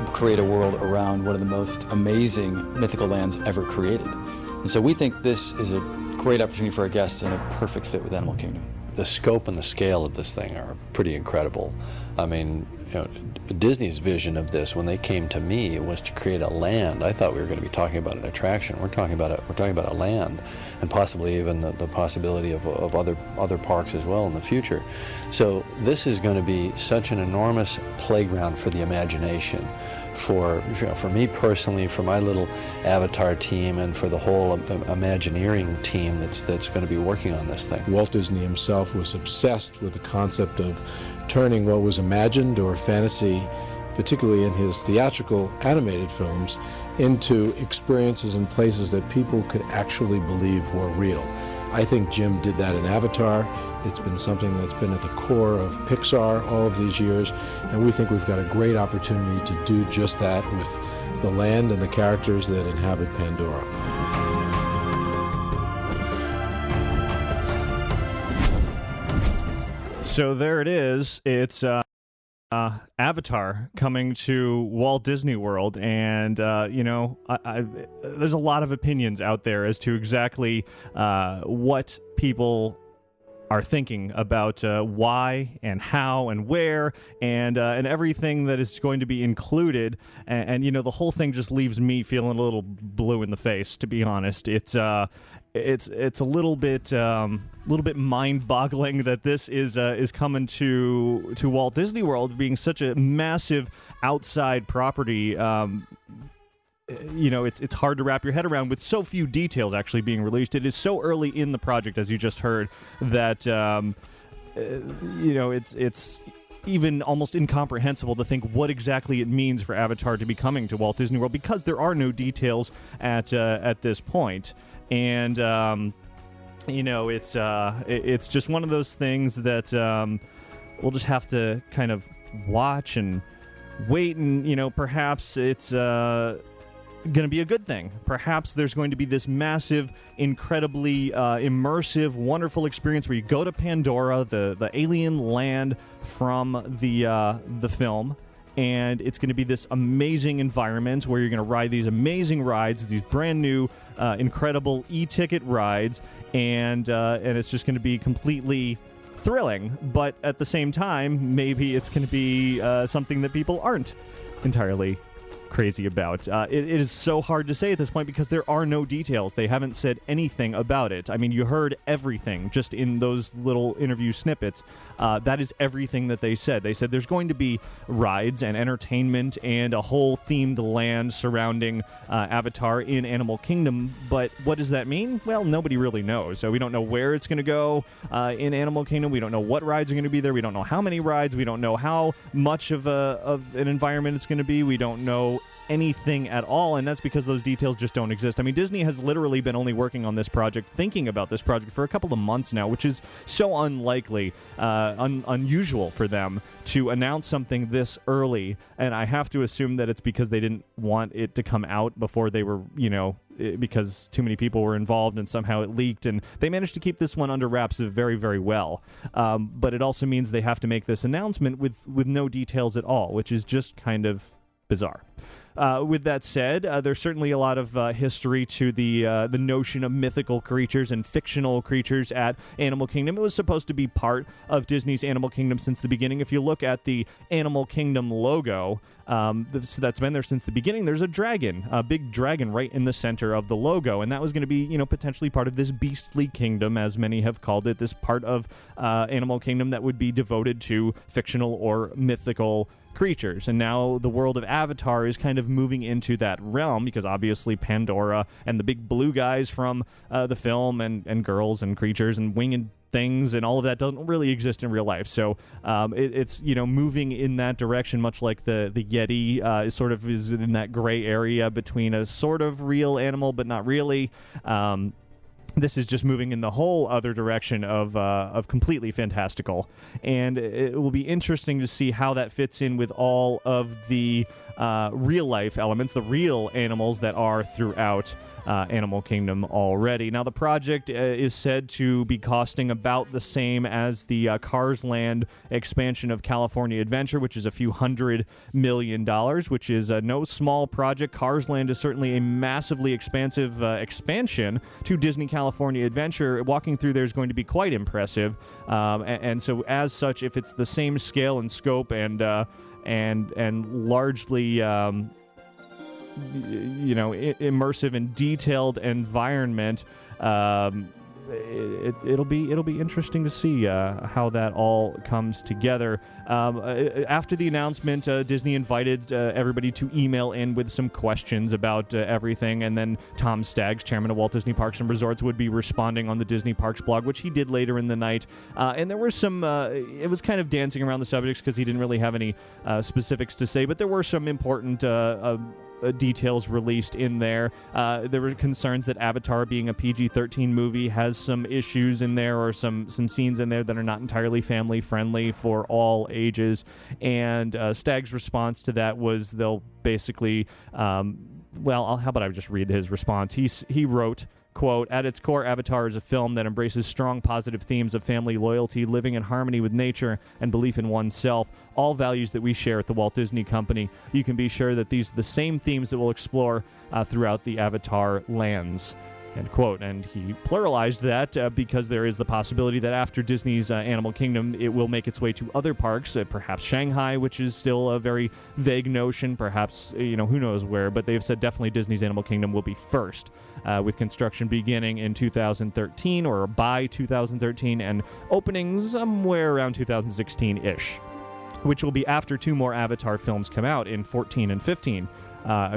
create a world around one of the most amazing mythical lands ever created. And so we think this is a great opportunity for our guests and a perfect fit with Animal Kingdom. The scope and the scale of this thing are pretty incredible. I mean, Disney's vision of this, when they came to me, was to create a land. I thought we were going to be talking about an attraction. We're talking about a land, and possibly even the possibility of other parks as well in the future. So this is going to be such an enormous playground for the imagination, for me personally, for my little Avatar team, and for the whole Imagineering team that's going to be working on this thing. Walt Disney himself was obsessed with the concept of turning what was imagined or fantasy, particularly in his theatrical animated films, into experiences and places that people could actually believe were real. I think Jim did that in Avatar. It's been something that's been at the core of Pixar all of these years, and we think we've got a great opportunity to do just that with the land and the characters that inhabit Pandora. So there it is. It's Avatar coming to Walt Disney World, and there's a lot of opinions out there as to exactly what people are thinking about why and how and where and everything that is going to be included, and the whole thing just leaves me feeling a little blue in the face, to be honest. It's a little bit mind-boggling that this is coming to Walt Disney World, being such a massive outside property. It's hard to wrap your head around with so few details actually being released. It is so early in the project, as you just heard, that it's even almost incomprehensible to think what exactly it means for Avatar to be coming to Walt Disney World, because there are no details at this point. And It's just one of those things that we'll just have to kind of watch and wait, and perhaps it's going to be a good thing. Perhaps there's going to be this massive, incredibly immersive, wonderful experience where you go to Pandora, the alien land from the film. And it's going to be this amazing environment where you're going to ride these amazing rides, these brand new, incredible e-ticket rides, and it's just going to be completely thrilling. But at the same time, maybe it's going to be something that people aren't entirely crazy about. It is so hard to say at this point because there are no details. They haven't said anything about it. I mean, you heard everything just in those little interview snippets. That is everything that they said. They said there's going to be rides and entertainment and a whole themed land surrounding Avatar in Animal Kingdom. But what does that mean? Well, nobody really knows. So we don't know where it's going to go in Animal Kingdom. We don't know what rides are going to be there. We don't know how many rides. We don't know how much of an environment it's going to be. We don't know anything at all, and that's because those details just don't exist. I mean, Disney has literally been only working on this project, thinking about this project for a couple of months now, which is so unlikely, unusual for them to announce something this early, and I have to assume that it's because they didn't want it to come out before they were, because too many people were involved and somehow it leaked, and they managed to keep this one under wraps very, very well. But it also means they have to make this announcement with no details at all, which is just kind of bizarre. With that said, there's certainly a lot of history to the notion of mythical creatures and fictional creatures at Animal Kingdom. It was supposed to be part of Disney's Animal Kingdom since the beginning. If you look at the Animal Kingdom logo, that's been there since the beginning. There's a dragon, a big dragon right in the center of the logo, and that was going to be, potentially part of this beastly kingdom, as many have called it, this part of Animal Kingdom that would be devoted to fictional or mythical creatures. And now the world of Avatar is kind of moving into that realm because obviously Pandora and the big blue guys from the film and girls and creatures and winged things and all of that don't really exist in real life. So it's moving in that direction, much like the Yeti sort of is in that gray area between a sort of real animal but not really. This is just moving in the whole other direction of completely fantastical, and it will be interesting to see how that fits in with all of the real-life elements, the real animals that are throughout Animal Kingdom already. Now, the project is said to be costing about the same as the Cars Land expansion of California Adventure, which is a few $100 million, which is no small project. Cars Land is certainly a massively expansive expansion to Disney California Adventure. Walking through there is going to be quite impressive, and so as such, if it's the same scale and scope and largely immersive and detailed environment, it'll be interesting to see how that all comes together. After the announcement, Disney invited everybody to email in with some questions about everything, and then Tom Staggs, chairman of Walt Disney Parks and Resorts, would be responding on the Disney Parks blog, which he did later in the night. And there were some, it was kind of dancing around the subjects because he didn't really have any specifics to say, but there were some important details released in there. There were concerns that Avatar, being a PG-13 movie, has some issues in there or some scenes in there that are not entirely family friendly for all ages. And Staggs' response to that was they'll basically, how about I just read his response? He wrote, quote, "At its core, Avatar is a film that embraces strong positive themes of family loyalty, living in harmony with nature, and belief in oneself, all values that we share at the Walt Disney Company. You can be sure that these are the same themes that we'll explore throughout the Avatar lands." End quote. And he pluralized that because there is the possibility that after Disney's Animal Kingdom, it will make its way to other parks, perhaps Shanghai, which is still a very vague notion, perhaps, who knows where, but they've said definitely Disney's Animal Kingdom will be first, with construction beginning in 2013 or by 2013 and opening somewhere around 2016-ish. Which will be after two more Avatar films come out in 14 and 15.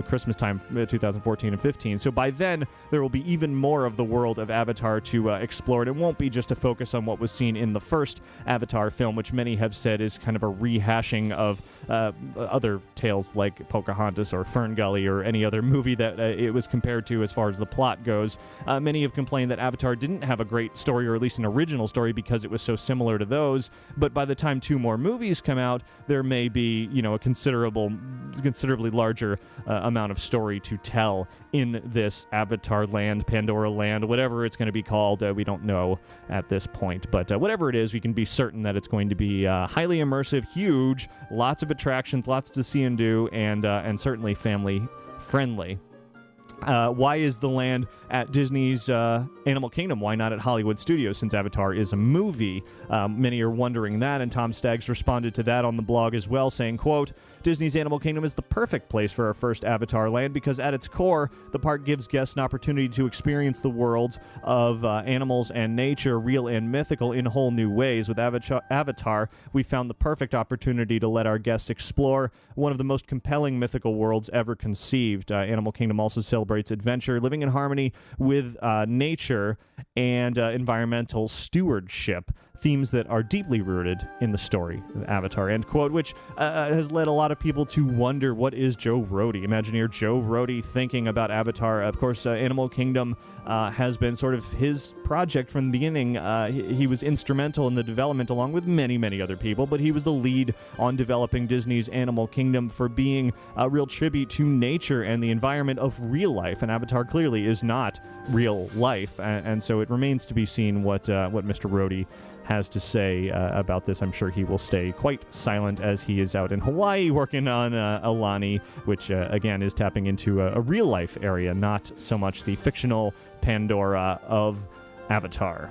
Christmas time, 2014 and 15. So by then, there will be even more of the world of Avatar to explore. And it won't be just a focus on what was seen in the first Avatar film, which many have said is kind of a rehashing of other tales like Pocahontas or Ferngully or any other movie that it was compared to as far as the plot goes. Many have complained that Avatar didn't have a great story, or at least an original story, because it was so similar to those. But by the time 2 more movies come out, there may be, a considerably larger amount of story to tell in this Avatar land, Pandora land, whatever it's going to be called. We don't know at this point, but whatever it is, we can be certain that it's going to be highly immersive, huge, lots of attractions, lots to see and do, and certainly family friendly. Why is the land at Disney's Animal Kingdom? Why not at Hollywood Studios, since Avatar is a movie? Many are wondering that, and Tom Staggs responded to that on the blog as well, saying, quote, Disney's Animal Kingdom is the perfect place for our first Avatar land because at its core, the park gives guests an opportunity to experience the worlds of animals and nature, real and mythical, in whole new ways. With Avatar, we found the perfect opportunity to let our guests explore one of the most compelling mythical worlds ever conceived. Animal Kingdom also celebrates adventure, living in harmony with nature, and environmental stewardship, themes that are deeply rooted in the story of Avatar, end quote, which has led a lot of people to wonder, what is Joe Rohde, Imagineer Joe Rohde, thinking about Avatar? Of course, Animal Kingdom has been sort of his project from the beginning. He was instrumental in the development, along with many, many other people, but he was the lead on developing Disney's Animal Kingdom for being a real tribute to nature and the environment of real life, and Avatar clearly is not real life, and so it remains to be seen what Mr. Rohde has to say about this. I'm sure he will stay quite silent as he is out in Hawaii working on Aulani, which again is tapping into a real life area, not so much the fictional Pandora of Avatar.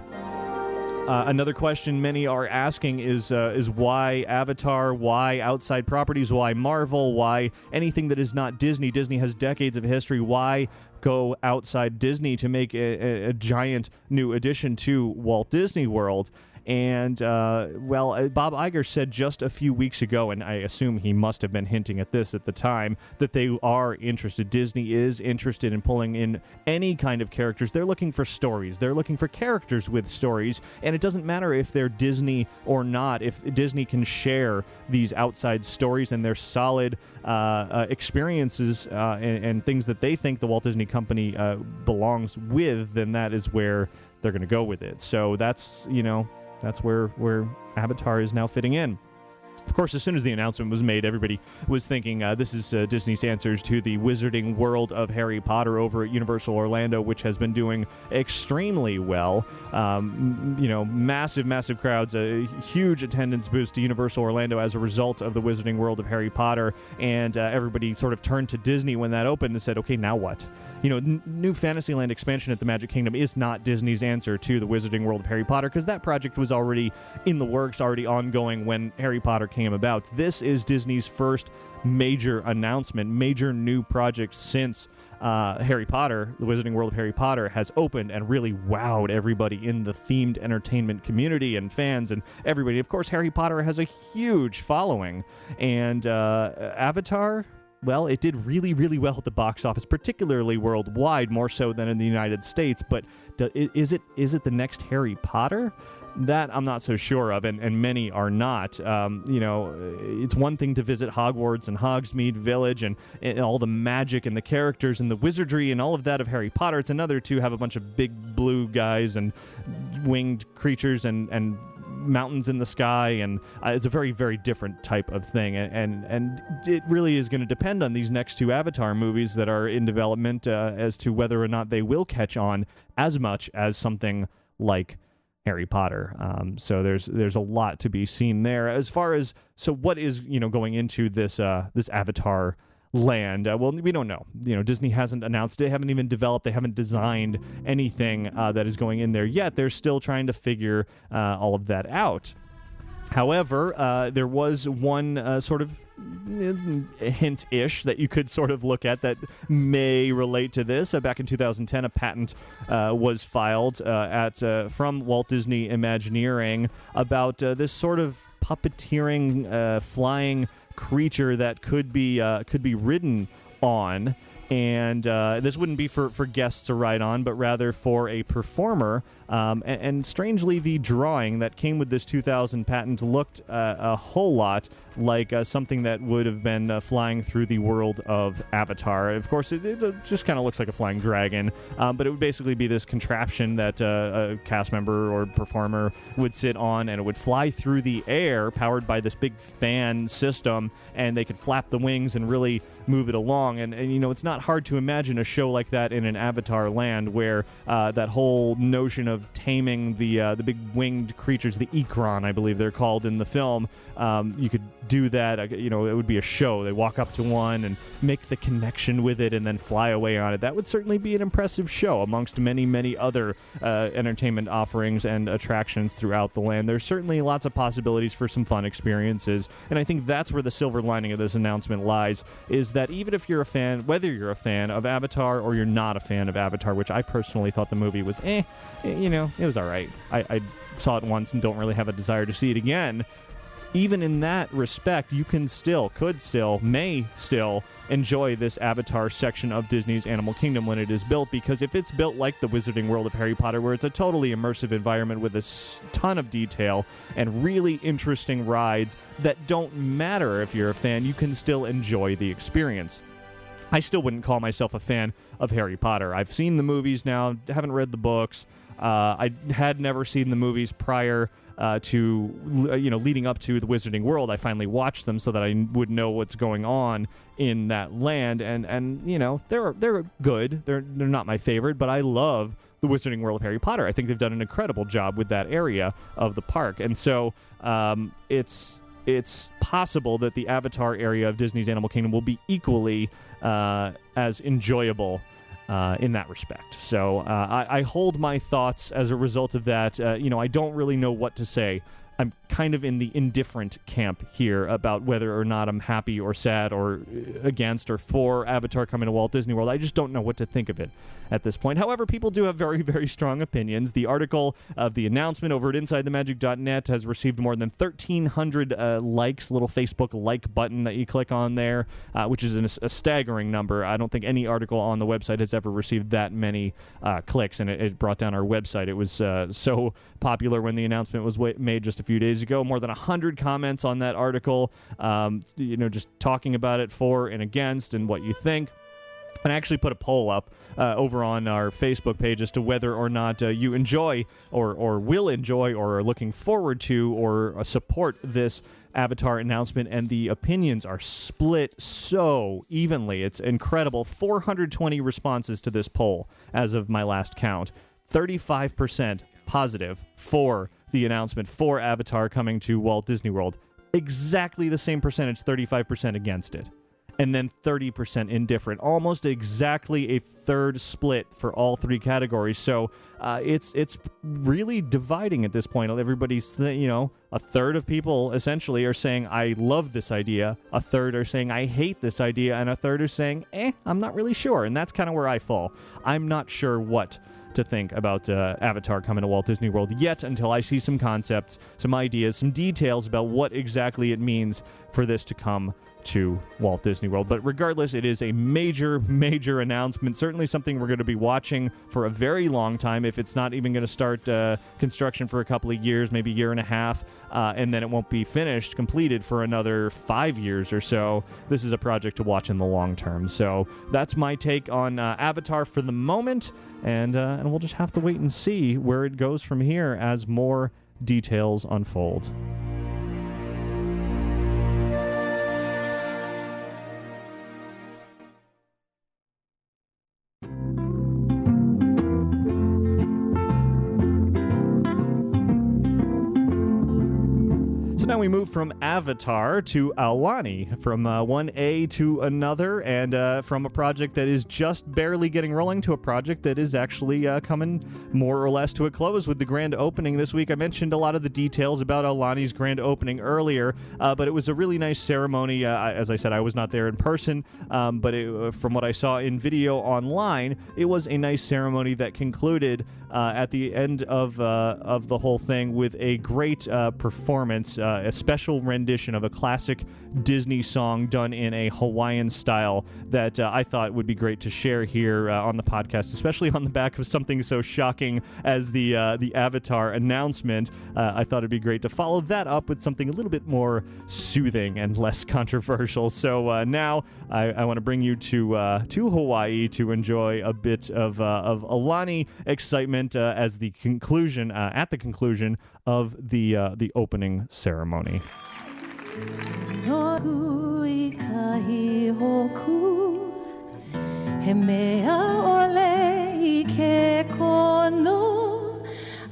Another question many are asking is why Avatar, why outside properties, why Marvel, why anything that is not Disney? Disney has decades of history. Why go outside Disney to make a giant new addition to Walt Disney World? And, Bob Iger said just a few weeks ago, and I assume he must have been hinting at this at the time, that they are interested. Disney is interested in pulling in any kind of characters. They're looking for stories. They're looking for characters with stories, and it doesn't matter if they're Disney or not. If Disney can share these outside stories and their solid experiences and things that they think the Walt Disney Company belongs with, then that is where they're going to go with it. So that's where Avatar is now fitting in. Of course, as soon as the announcement was made, everybody was thinking this is Disney's answers to the wizarding world of Harry Potter over at Universal Orlando, which has been doing extremely well. Massive crowds, a huge attendance boost to Universal Orlando as a result of the wizarding world of Harry Potter, and everybody sort of turned to Disney when that opened and said, okay, now what? New Fantasyland expansion at the Magic Kingdom is not Disney's answer to the wizarding world of Harry Potter, because that project was already in the works, already ongoing when Harry Potter came about. This is Disney's first major announcement, major new project since Harry Potter, the Wizarding World of Harry Potter, has opened and really wowed everybody in the themed entertainment community and fans and everybody. Of course, Harry Potter has a huge following, and Avatar, well, it did really, really well at the box office, particularly worldwide, more so than in the United States. But is it the next Harry Potter? That I'm not so sure of, and many are not. It's one thing to visit Hogwarts and Hogsmeade Village and all the magic and the characters and the wizardry and all of that of Harry Potter. It's another to have a bunch of big blue guys and winged creatures and mountains in the sky, and it's a very, very different type of thing, and it really is going to depend on these next 2 Avatar movies that are in development as to whether or not they will catch on as much as something like Harry Potter. So there's a lot to be seen there. As far as what is going into this Avatar land, well, we don't know. Disney hasn't announced it, they haven't even developed, they haven't designed anything that is going in there yet. They're still trying to figure all of that out. However, there was one sort of hint-ish that you could sort of look at that may relate to this. Back in 2010, a patent was filed from Walt Disney Imagineering about this sort of puppeteering, flying creature that could be ridden on. And this wouldn't be for guests to ride on, but rather for a performer. And strangely, the drawing that came with this 2000 patent looked a whole lot like something that would have been flying through the world of Avatar. Of course, it just kind of looks like a flying dragon, but it would basically be this contraption that a cast member or performer would sit on, and it would fly through the air, powered by this big fan system, and they could flap the wings and really move it along. And you know, it's not hard to imagine a show like that in an Avatar land, where that whole notion of taming the big winged creatures, the Ikran, I believe they're called in the film, you could do that. You know, it would be a show. They walk up to one and make the connection with it and then fly away on it. That would certainly be an impressive show amongst many, many other entertainment offerings and attractions throughout the land. There's certainly lots of possibilities for some fun experiences, and I think that's where the silver lining of this announcement lies, is that even if you're a fan, whether you're a fan of Avatar or you're not a fan of Avatar, which I personally thought the movie was you know, it was all right. I saw it once and don't really have a desire to see it again. Even in that respect, you may still enjoy this Avatar section of Disney's Animal Kingdom when it is built, because if it's built like the Wizarding World of Harry Potter, where it's a totally immersive environment with a ton of detail and really interesting rides that don't matter if you're a fan, you can still enjoy the experience. I still wouldn't call myself a fan of Harry Potter. I've seen the movies now, haven't read the books. I had never seen the movies prior to leading up to the Wizarding World. I finally watched them so that I would know what's going on in that land, and you know, they're good. They're not my favorite, but I love the Wizarding World of Harry Potter. I think they've done an incredible job with that area of the park, and so it's possible that the Avatar area of Disney's Animal Kingdom will be equally as enjoyable in that respect. So I hold my thoughts as a result of that. I don't really know what to say. I'm kind of in the indifferent camp here about whether or not I'm happy or sad or against or for Avatar coming to Walt Disney World. I just don't know what to think of it at this point. However, people do have very, very strong opinions. The article of the announcement over at InsideTheMagic.net has received more than 1,300 likes, little Facebook like button that you click on there, which is a staggering number. I don't think any article on the website has ever received that many clicks, and it brought down our website. It was so popular when the announcement was made just a few days ago. More than 100 comments on that article, just talking about it for and against and what you think. And I actually put a poll up over on our Facebook page as to whether or not you enjoy or will enjoy or are looking forward to or support this Avatar announcement, and the opinions are split so evenly. It's incredible. 420 responses to this poll as of my last count. 35% positive for the announcement for Avatar coming to Walt Disney World. Exactly the same percentage, 35% against it. And then 30% indifferent. Almost exactly a third split for all three categories. So it's really dividing at this point. Everybody's, a third of people essentially are saying, I love this idea. A third are saying, I hate this idea. And a third are saying, I'm not really sure. And that's kind of where I fall. I'm not sure what to think about Avatar coming to Walt Disney World yet, until I see some concepts, some ideas, some details about what exactly it means for this to come to Walt Disney World. But regardless, it is a major, major announcement. Certainly something we're going to be watching for a very long time, if it's not even going to start construction for a couple of years, maybe a year and a half, and then it won't be completed for another 5 years or so. This is a project to watch in the long term. So that's my take on Avatar for the moment, and we'll just have to wait and see where it goes from here as more details unfold. Now we move from Avatar to Aulani, from one A to another, and from a project that is just barely getting rolling to a project that is actually coming more or less to a close with the grand opening this week. I mentioned a lot of the details about Aulani's grand opening earlier, but it was a really nice ceremony. As I said, I was not there in person, but from what I saw in video online, it was a nice ceremony that concluded at the end of the whole thing with a great performance. a special rendition of a classic Disney song done in a Hawaiian style that I thought would be great to share here on the podcast, especially on the back of something so shocking as the Avatar announcement. I thought it'd be great to follow that up with something a little bit more soothing and less controversial. So now I want to bring you to Hawaii to enjoy a bit of Aulani excitement at the conclusion of the opening ceremony. He mea ole I ke kono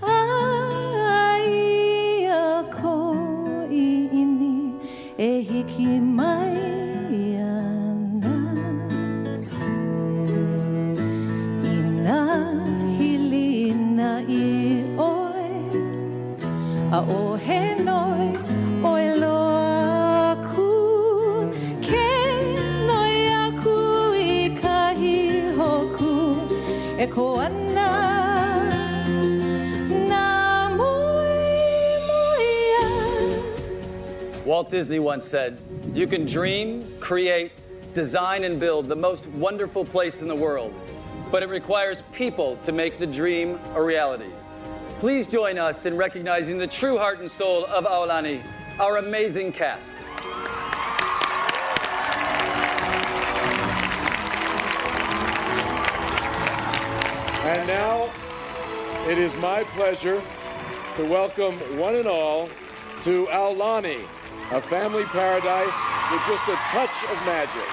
ai a ko I ini e hiki mai ana ina hilina I oi a o he noi oi loa ku ke noi aku I kahi hoku e ko ana na moia. Walt Disney once said, "You can dream, create, design, and build the most wonderful place in the world, but it requires people to make the dream a reality." Please join us in recognizing the true heart and soul of Aulani, our amazing cast. And now, it is my pleasure to welcome one and all to Aulani, a family paradise with just a touch of magic.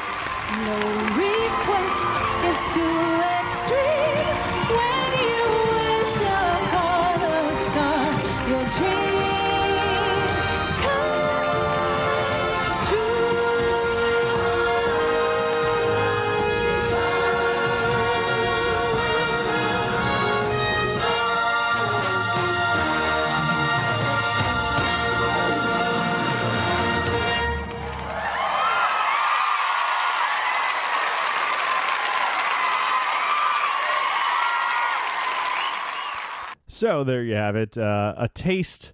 No request is too extreme when you wish upon a star. Your dreams come So there you have it, a taste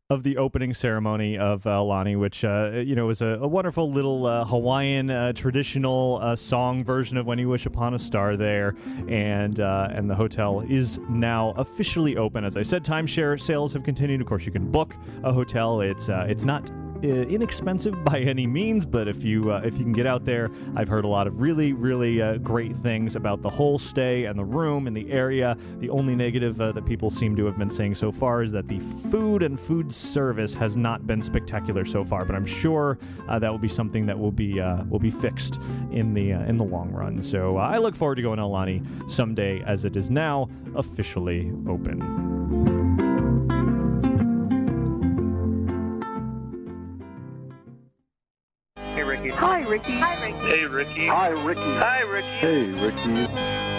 of the opening ceremony of Aulani, which was a wonderful little Hawaiian traditional song version of "When You Wish Upon a Star" there, and the hotel is now officially open. As I said, timeshare sales have continued. Of course, you can book a hotel. It's not inexpensive by any means, but if you can get out there, I've heard a lot of really great things about the whole stay and the room and the area. The only negative that people seem to have been saying so far is that the food and food service has not been spectacular so far, but I'm sure that will be something that will be fixed in the long run. So I look forward to going to Aulani someday, as it is now officially open. Hi, Ricky. Hi, Ricky. Hey, Ricky. Hi, Ricky. Hi, Ricky. Hey, Ricky.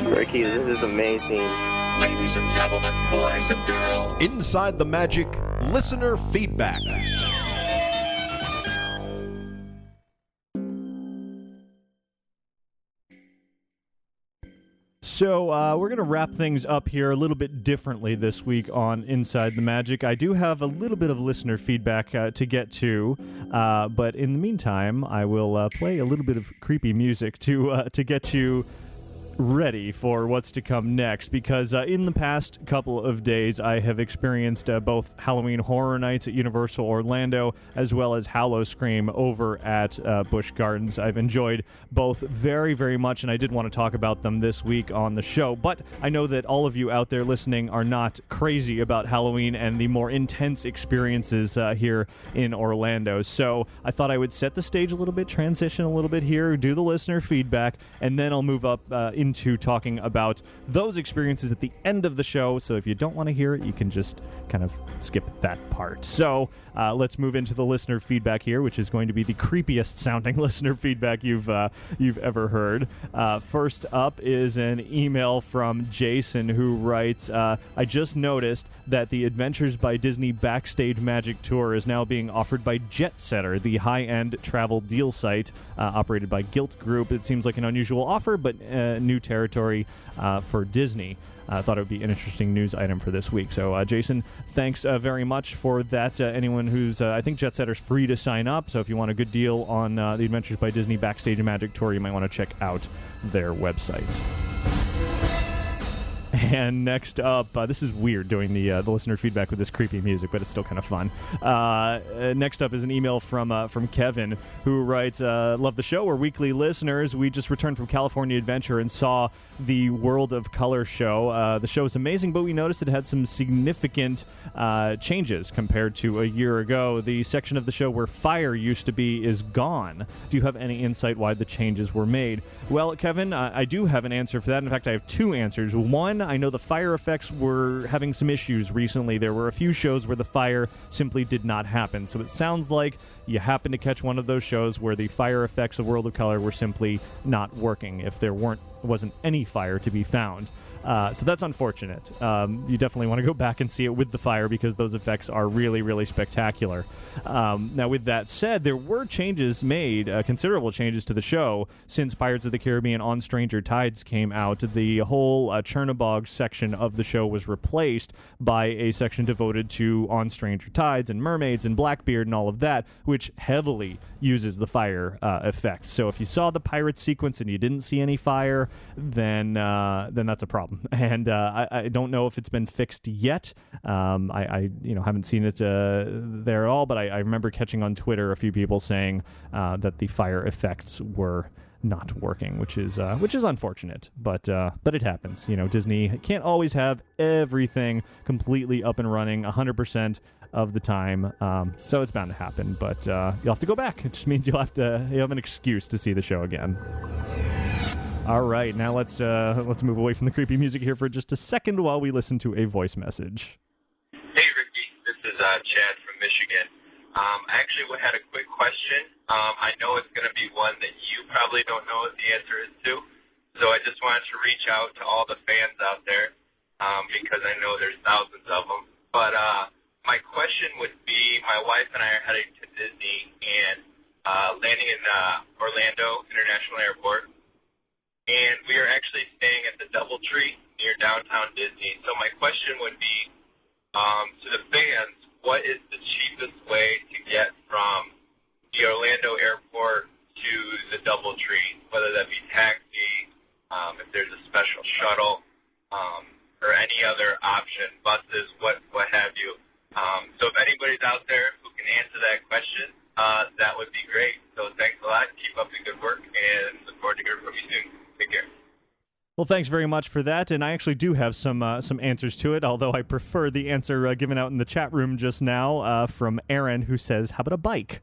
Ricky, this is amazing. Ladies and gentlemen, boys and girls. Inside the Magic listener feedback. So we're going to wrap things up here a little bit differently this week on Inside the Magic. I do have a little bit of listener feedback to get to, but in the meantime, I will play a little bit of creepy music to get you ready for what's to come next, because in the past couple of days I have experienced both Halloween Horror Nights at Universal Orlando as well as HallowScream over at Busch Gardens. I've enjoyed both very much, and I did want to talk about them this week on the show, but I know that all of you out there listening are not crazy about Halloween and the more intense experiences here in Orlando, so I thought I would set the stage a little bit, transition a little bit here, do the listener feedback, and then I'll move up into talking about those experiences at the end of the show. So if you don't want to hear it, you can just kind of skip that part. So let's move into the listener feedback here, which is going to be the creepiest sounding listener feedback you've ever heard. First up is an email from Jason, who writes, I just noticed that the Adventures by Disney Backstage Magic Tour is now being offered by Jet Setter, the high-end travel deal site operated by Gilt Group. It seems like an unusual offer, but new new territory for Disney. I thought it would be an interesting news item for this week. So, Jason, thanks very much for that. Anyone who's, I think Jet Setter's free to sign up. So if you want a good deal on the Adventures by Disney Backstage and Magic Tour, you might want to check out their website. And next up, this is weird doing the listener feedback with this creepy music, but it's still kind of fun. Next up is an email from Kevin, who writes, love the show. We're weekly listeners. We just returned from California Adventure and saw the World of Color show. The show is amazing, but we noticed it had some significant changes compared to a year ago. The section of the show where fire used to be is gone. Do you have any insight why the changes were made? Well, Kevin, I do have an answer for that. In fact, I have two answers. One, I know the fire effects were having some issues recently. There were a few shows where the fire simply did not happen. So it sounds like you happened to catch one of those shows where the fire effects of World of Color were simply not working, if there wasn't any fire to be found. So that's unfortunate. You definitely want to go back and see it with the fire because those effects are really, really spectacular. Now, with that said, there were changes made, considerable changes to the show since Pirates of the Caribbean On Stranger Tides came out. The whole Chernobog section of the show was replaced by a section devoted to On Stranger Tides and mermaids and Blackbeard and all of that, which heavily uses the fire effect. So if you saw the pirate sequence and you didn't see any fire, then that's a problem. And I don't know if it's been fixed yet. I haven't seen it there at all, but I remember catching on Twitter a few people saying that the fire effects were not working, which is unfortunate, but it happens. Disney can't always have everything completely up and running 100% of the time, so it's bound to happen. But you'll have to go back. It just means you'll have an excuse to see the show again. All right, now let's move away from the creepy music here for just a second while we listen to a voice message. Hey, Ricky. This is Chad from Michigan. I actually had a quick question. I know it's going to be one that you probably don't know what the answer is to, so I just wanted to reach out to all the fans out there because I know there's thousands of them. But my question would be, my wife and I are heading to Disney and landing in Orlando International Airport. And we are actually staying at the DoubleTree near downtown Disney. So my question would be, to the fans, what is the cheapest way to get from the Orlando airport to the DoubleTree, whether that be taxi, if there's a special shuttle, or any other option, buses, what have you. So if anybody's out there who can answer that question, that would be great. So thanks a lot. Keep up the good work, and look forward to hearing from you soon. Take care. Well, thanks very much for that, and I actually do have some answers to it, although I prefer the answer given out in the chat room just now from Aaron, who says, how about a bike?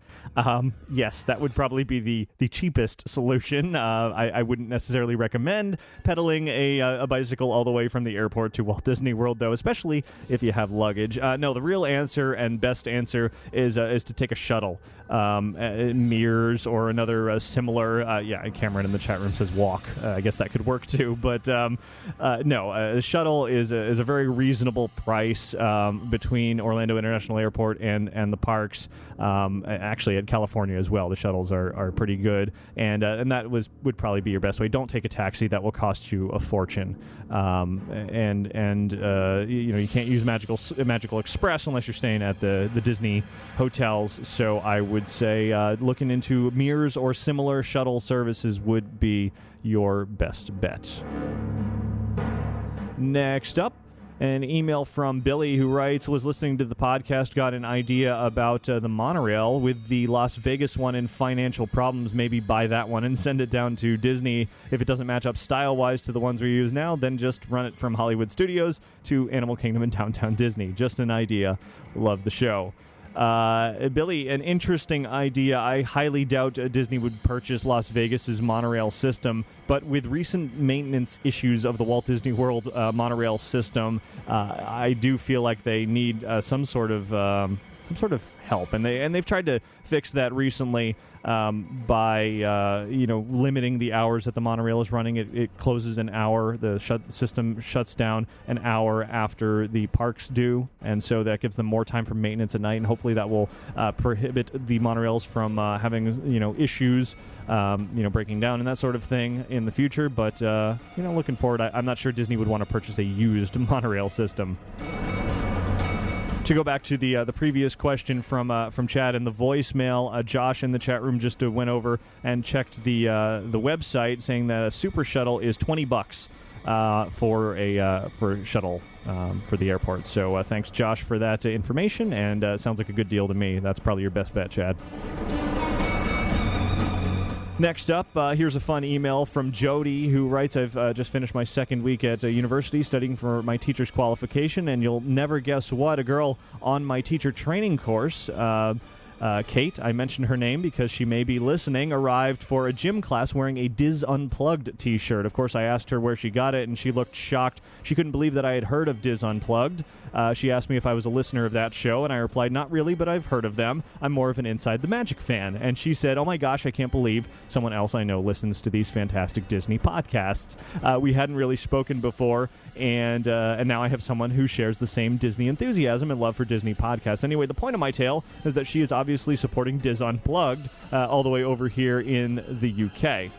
Yes, that would probably be the cheapest solution. I wouldn't necessarily recommend pedaling a bicycle all the way from the airport to Walt Disney World, though, especially if you have luggage. No, the real answer and best answer is to take a shuttle. Mears or another similar, Cameron in the chat room says walk. I guess that could work too, but no, a shuttle is a very reasonable price between Orlando International Airport and the parks. Actually, at California as well, the shuttles are pretty good, and that would probably be your best way. Don't take a taxi; that will cost you a fortune. You can't use Magical Express unless you're staying at the Disney hotels. So I would say looking into Mears or similar shuttle services would be your best bet. Next up, an email from Billy, who writes, was listening to the podcast, got an idea about the monorail. With the Las Vegas one in financial problems, maybe buy that one and send it down to Disney. If it doesn't match up style-wise to the ones we use now, then just run it from Hollywood Studios to Animal Kingdom and Downtown Disney. Just an idea. Love the show. Billy, an interesting idea. I highly doubt Disney would purchase Las Vegas's monorail system, but with recent maintenance issues of the Walt Disney World monorail system, I do feel like they need some sort of sort of help, and they've tried to fix that recently by limiting the hours that the monorail is running. It closes an hour. The system shuts down an hour after the parks do, and so that gives them more time for maintenance at night, and hopefully that will prohibit the monorails from having issues, breaking down and that sort of thing in the future. But looking forward, I'm not sure Disney would want to purchase a used monorail system. To go back to the previous question from Chad in the voicemail, Josh in the chat room just went over and checked the website, saying that a super shuttle is $20 for a shuttle for the airport. So thanks, Josh, for that information, and sounds like a good deal to me. That's probably your best bet, Chad. Next up, here's a fun email from Jody, who writes, I've just finished my second week at university studying for my teacher's qualification, and you'll never guess what, a girl on my teacher training course, Kate, I mentioned her name because she may be listening, arrived for a gym class wearing a Diz Unplugged t-shirt. Of course, I asked her where she got it, and she looked shocked. She couldn't believe that I had heard of Diz Unplugged. She asked me if I was a listener of that show, and I replied, not really, but I've heard of them. I'm more of an Inside the Magic fan. And she said, oh my gosh, I can't believe someone else I know listens to these fantastic Disney podcasts. We hadn't really spoken before, and now I have someone who shares the same Disney enthusiasm and love for Disney podcasts. Anyway, the point of my tale is that she is obviously supporting Diz Unplugged all the way over here in the UK.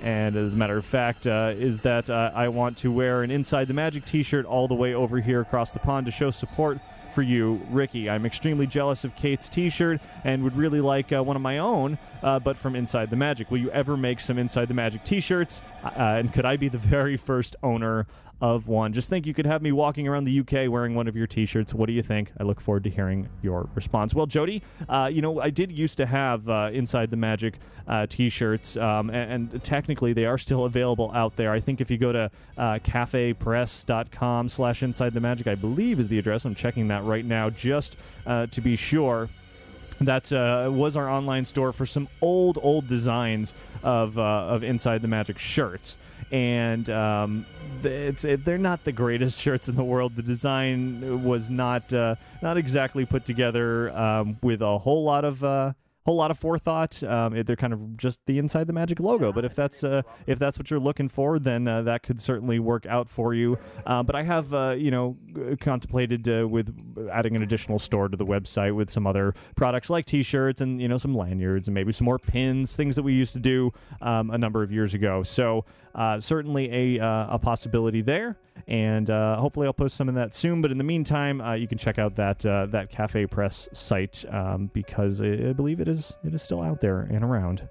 And as a matter of fact, is that I want to wear an Inside the Magic t-shirt all the way over here across the pond to show support for you, Ricky. I'm extremely jealous of Kate's t-shirt and would really like one of my own, but from Inside the Magic. Will you ever make some Inside the Magic t-shirts? And could I be the very first owner of one? Just think you could have me walking around the UK wearing one of your t-shirts. What do you think? I look forward to hearing your response. Well, Jody, I did used to have Inside the Magic t-shirts, and technically they are still available out there. I think if you go to cafepress.com/Inside the Magic, I believe is the address. I'm checking that right now just to be sure. That was our online store for some old designs of Inside the Magic shirts. And they're not the greatest shirts in the world. The design was not exactly put together with a whole lot of forethought. They're kind of just the Inside the Magic logo. But if that's what you're looking for, then that could certainly work out for you. But I have contemplated with adding an additional store to the website with some other products like T-shirts and some lanyards and maybe some more pins, things that we used to do a number of years ago. So certainly a possibility there. And hopefully I'll post some of that soon. But in the meantime, you can check out that Cafe Press site because I believe it is still out there and around.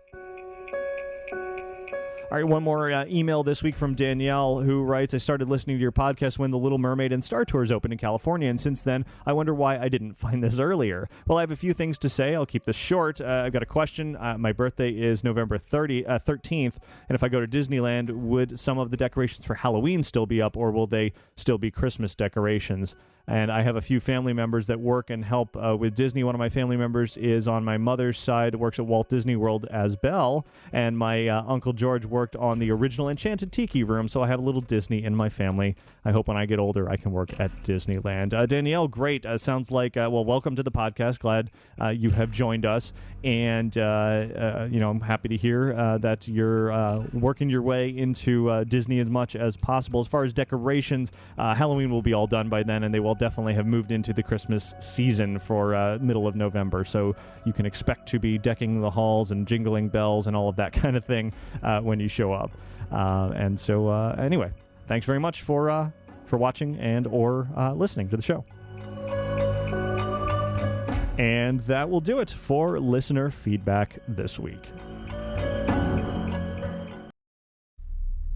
All right, one more email this week from Danielle, who writes, I started listening to your podcast when The Little Mermaid and Star Tours opened in California, and since then, I wonder why I didn't find this earlier. Well, I have a few things to say. I'll keep this short. I've got a question. My birthday is November 13th, and if I go to Disneyland, would some of the decorations for Halloween still be up, or will they still be Christmas decorations? And I have a few family members that work and help with Disney. One of my family members is on my mother's side, works at Walt Disney World as Belle, and my Uncle George worked on the original Enchanted Tiki Room, so I have a little Disney in my family. I hope when I get older I can work at Disneyland. Danielle, great. Sounds like, welcome to the podcast. Glad you have joined us. And, I'm happy to hear that you're working your way into Disney as much as possible. As far as decorations, Halloween will be all done by then, and they will definitely have moved into the Christmas season for middle of November. So you can expect to be decking the halls and jingling bells and all of that kind of thing when you show up. And so, anyway, thanks very much for watching and or listening to the show. And that will do it for listener feedback this week.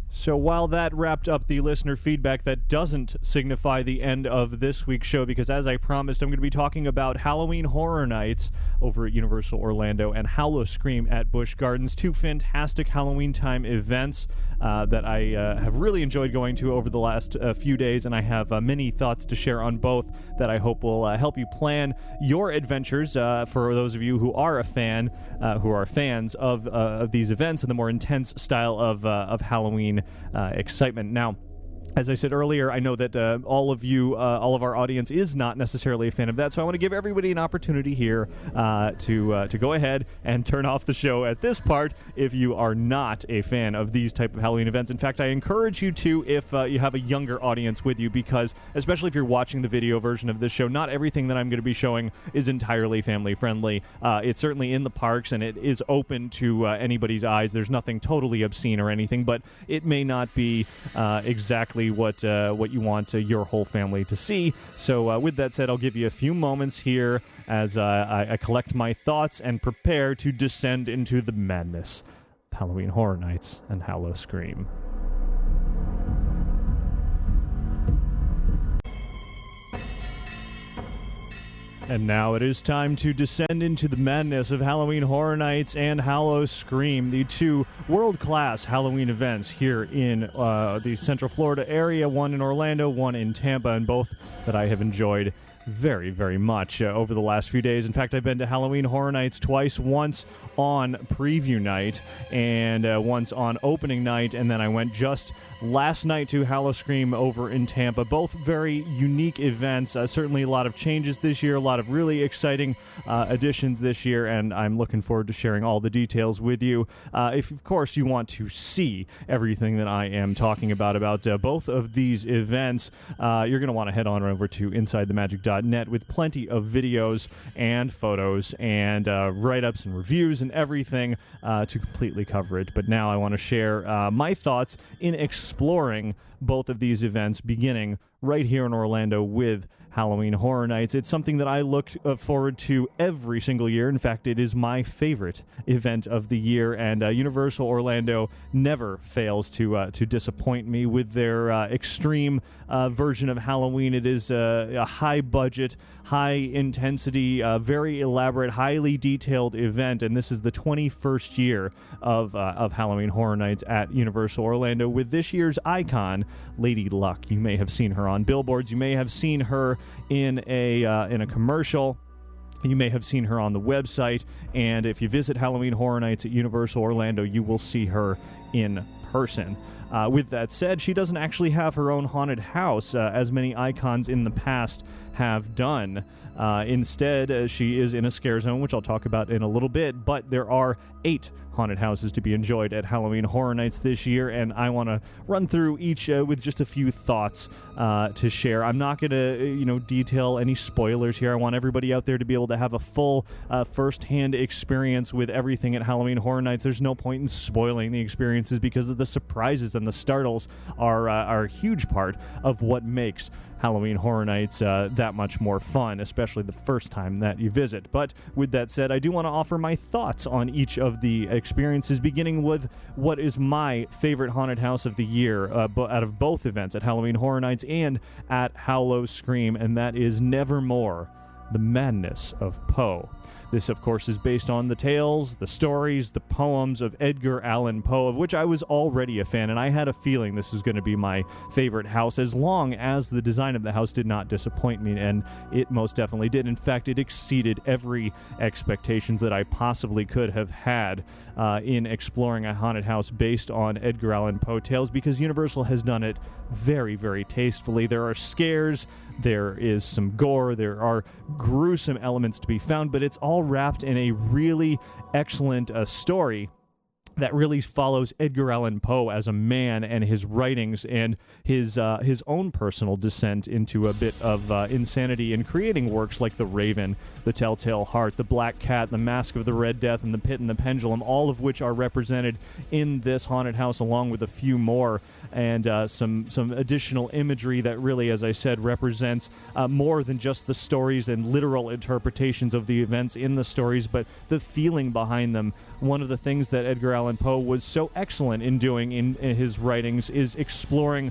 So while that wrapped up the listener feedback, that doesn't signify the end of this week's show, because as I promised, I'm going to be talking about Halloween Horror Nights over at Universal Orlando and HallowScream at Busch Gardens, two fantastic Halloween time events that I have really enjoyed going to over the last few days, and I have many thoughts to share on both that I hope will help you plan your adventures for those of you who are fans of these events and the more intense style of Halloween excitement. Now, As I said earlier, I know that all of you, all of our audience is not necessarily a fan of that, so I want to give everybody an opportunity here to go ahead and turn off the show at this part if you are not a fan of these type of Halloween events. In fact, I encourage you to if you have a younger audience with you, because especially if you're watching the video version of this show, not everything that I'm going to be showing is entirely family-friendly. It's certainly in the parks, and it is open to anybody's eyes. There's nothing totally obscene or anything, but it may not be exactly what you want your whole family to see. So with that said, I'll give you a few moments here as I collect my thoughts and prepare to descend into the madness of Halloween Horror Nights and HallowScream. And now it is time to descend into the madness of Halloween Horror Nights and HallowScream, the two world-class Halloween events here in the Central Florida area, one in Orlando, one in Tampa, and both that I have enjoyed very, very much over the last few days. In fact, I've been to Halloween Horror Nights twice, once on preview night and once on opening night, and then I went just last night to HallowScream over in Tampa. Both very unique events. Certainly a lot of changes this year, a lot of really exciting additions this year, and I'm looking forward to sharing all the details with you. If, of course, you want to see everything that I am talking about both of these events, you're going to want to head on over to InsideTheMagic.net with plenty of videos and photos and write-ups and reviews and everything to completely cover it. But now I want to share my thoughts in exploring both of these events, beginning right here in Orlando with Halloween Horror Nights. It's something that I look forward to every single year. In fact, it is my favorite event of the year, and Universal Orlando never fails to disappoint me with their extreme version of Halloween. It is a high-budget, high-intensity, very elaborate, highly detailed event, and this is the 21st year of Halloween Horror Nights at Universal Orlando with this year's icon, Lady Luck. You may have seen her on billboards. You may have seen her in a commercial. You may have seen her on the website, and if you visit Halloween Horror Nights at Universal Orlando, you will see her in person. With that said, she doesn't actually have her own haunted house, as many icons in the past have done. Instead, she is in a scare zone, which I'll talk about in a little bit, but there are 8 haunted houses to be enjoyed at Halloween Horror Nights this year, and I want to run through each with just a few thoughts to share. I'm not going to, detail any spoilers here. I want everybody out there to be able to have a full first-hand experience with everything at Halloween Horror Nights. There's no point in spoiling the experiences because of the surprises and the startles are a huge part of what makes Halloween Horror Nights that much more fun, especially the first time that you visit. But with that said, I do want to offer my thoughts on each of the experiences, beginning with what is my favorite haunted house of the year out of both events, at Halloween Horror Nights and at HallowScream, and that is Nevermore, the Madness of Poe. This, of course, is based on the tales, the stories, the poems of Edgar Allan Poe, of which I was already a fan, and I had a feeling this was going to be my favorite house, as long as the design of the house did not disappoint me, and it most definitely did. In fact, it exceeded every expectations that I possibly could have had in exploring a haunted house based on Edgar Allan Poe tales, because Universal has done it very, very tastefully. There are scares, there is some gore, there are gruesome elements to be found, but it's all wrapped in a really excellent story that really follows Edgar Allan Poe as a man and his writings and his own personal descent into a bit of insanity in creating works like The Raven, The Telltale Heart, The Black Cat, The Mask of the Red Death, and The Pit and the Pendulum, all of which are represented in this haunted house, along with a few more, and some additional imagery that really, as I said, represents more than just the stories and literal interpretations of the events in the stories, but the feeling behind them. One of the things that Edgar Allan Poe was so excellent in doing in his writings is exploring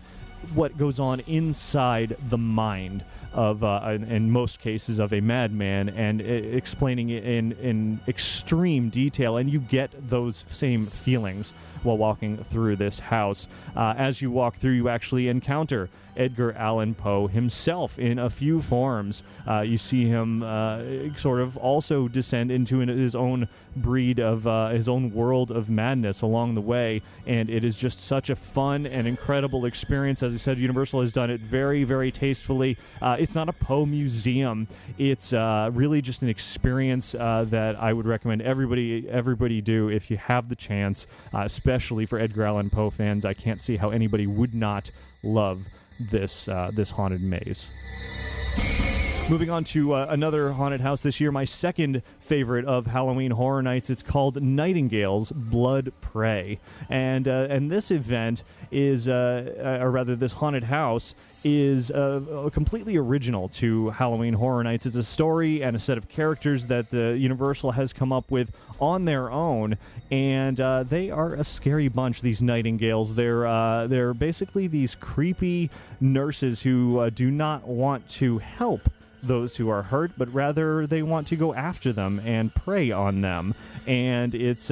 what goes on inside the mind of, in most cases, of a madman, and explaining it in extreme detail, and you get those same feelings while walking through this house. As you walk through, you actually encounter Edgar Allan Poe himself in a few forms. You see him sort of also descend into his own breed of his own world of madness along the way, and it is just such a fun and incredible experience. As I said, Universal has done it very, very tastefully. It's not a Poe museum. It's really just an experience that I would recommend everybody do if you have the chance, especially for Edgar Allan Poe fans. I can't see how anybody would not love this haunted maze. Moving on to another haunted house this year, my second favorite of Halloween Horror Nights. It's called Nightingale's Blood Prey, and this event is, or rather, this haunted house is completely original to Halloween Horror Nights. It's a story and a set of characters that Universal has come up with on their own, and they are a scary bunch. These Nightingales, they're basically these creepy nurses who do not want to help those who are hurt, but rather they want to go after them and prey on them, and it's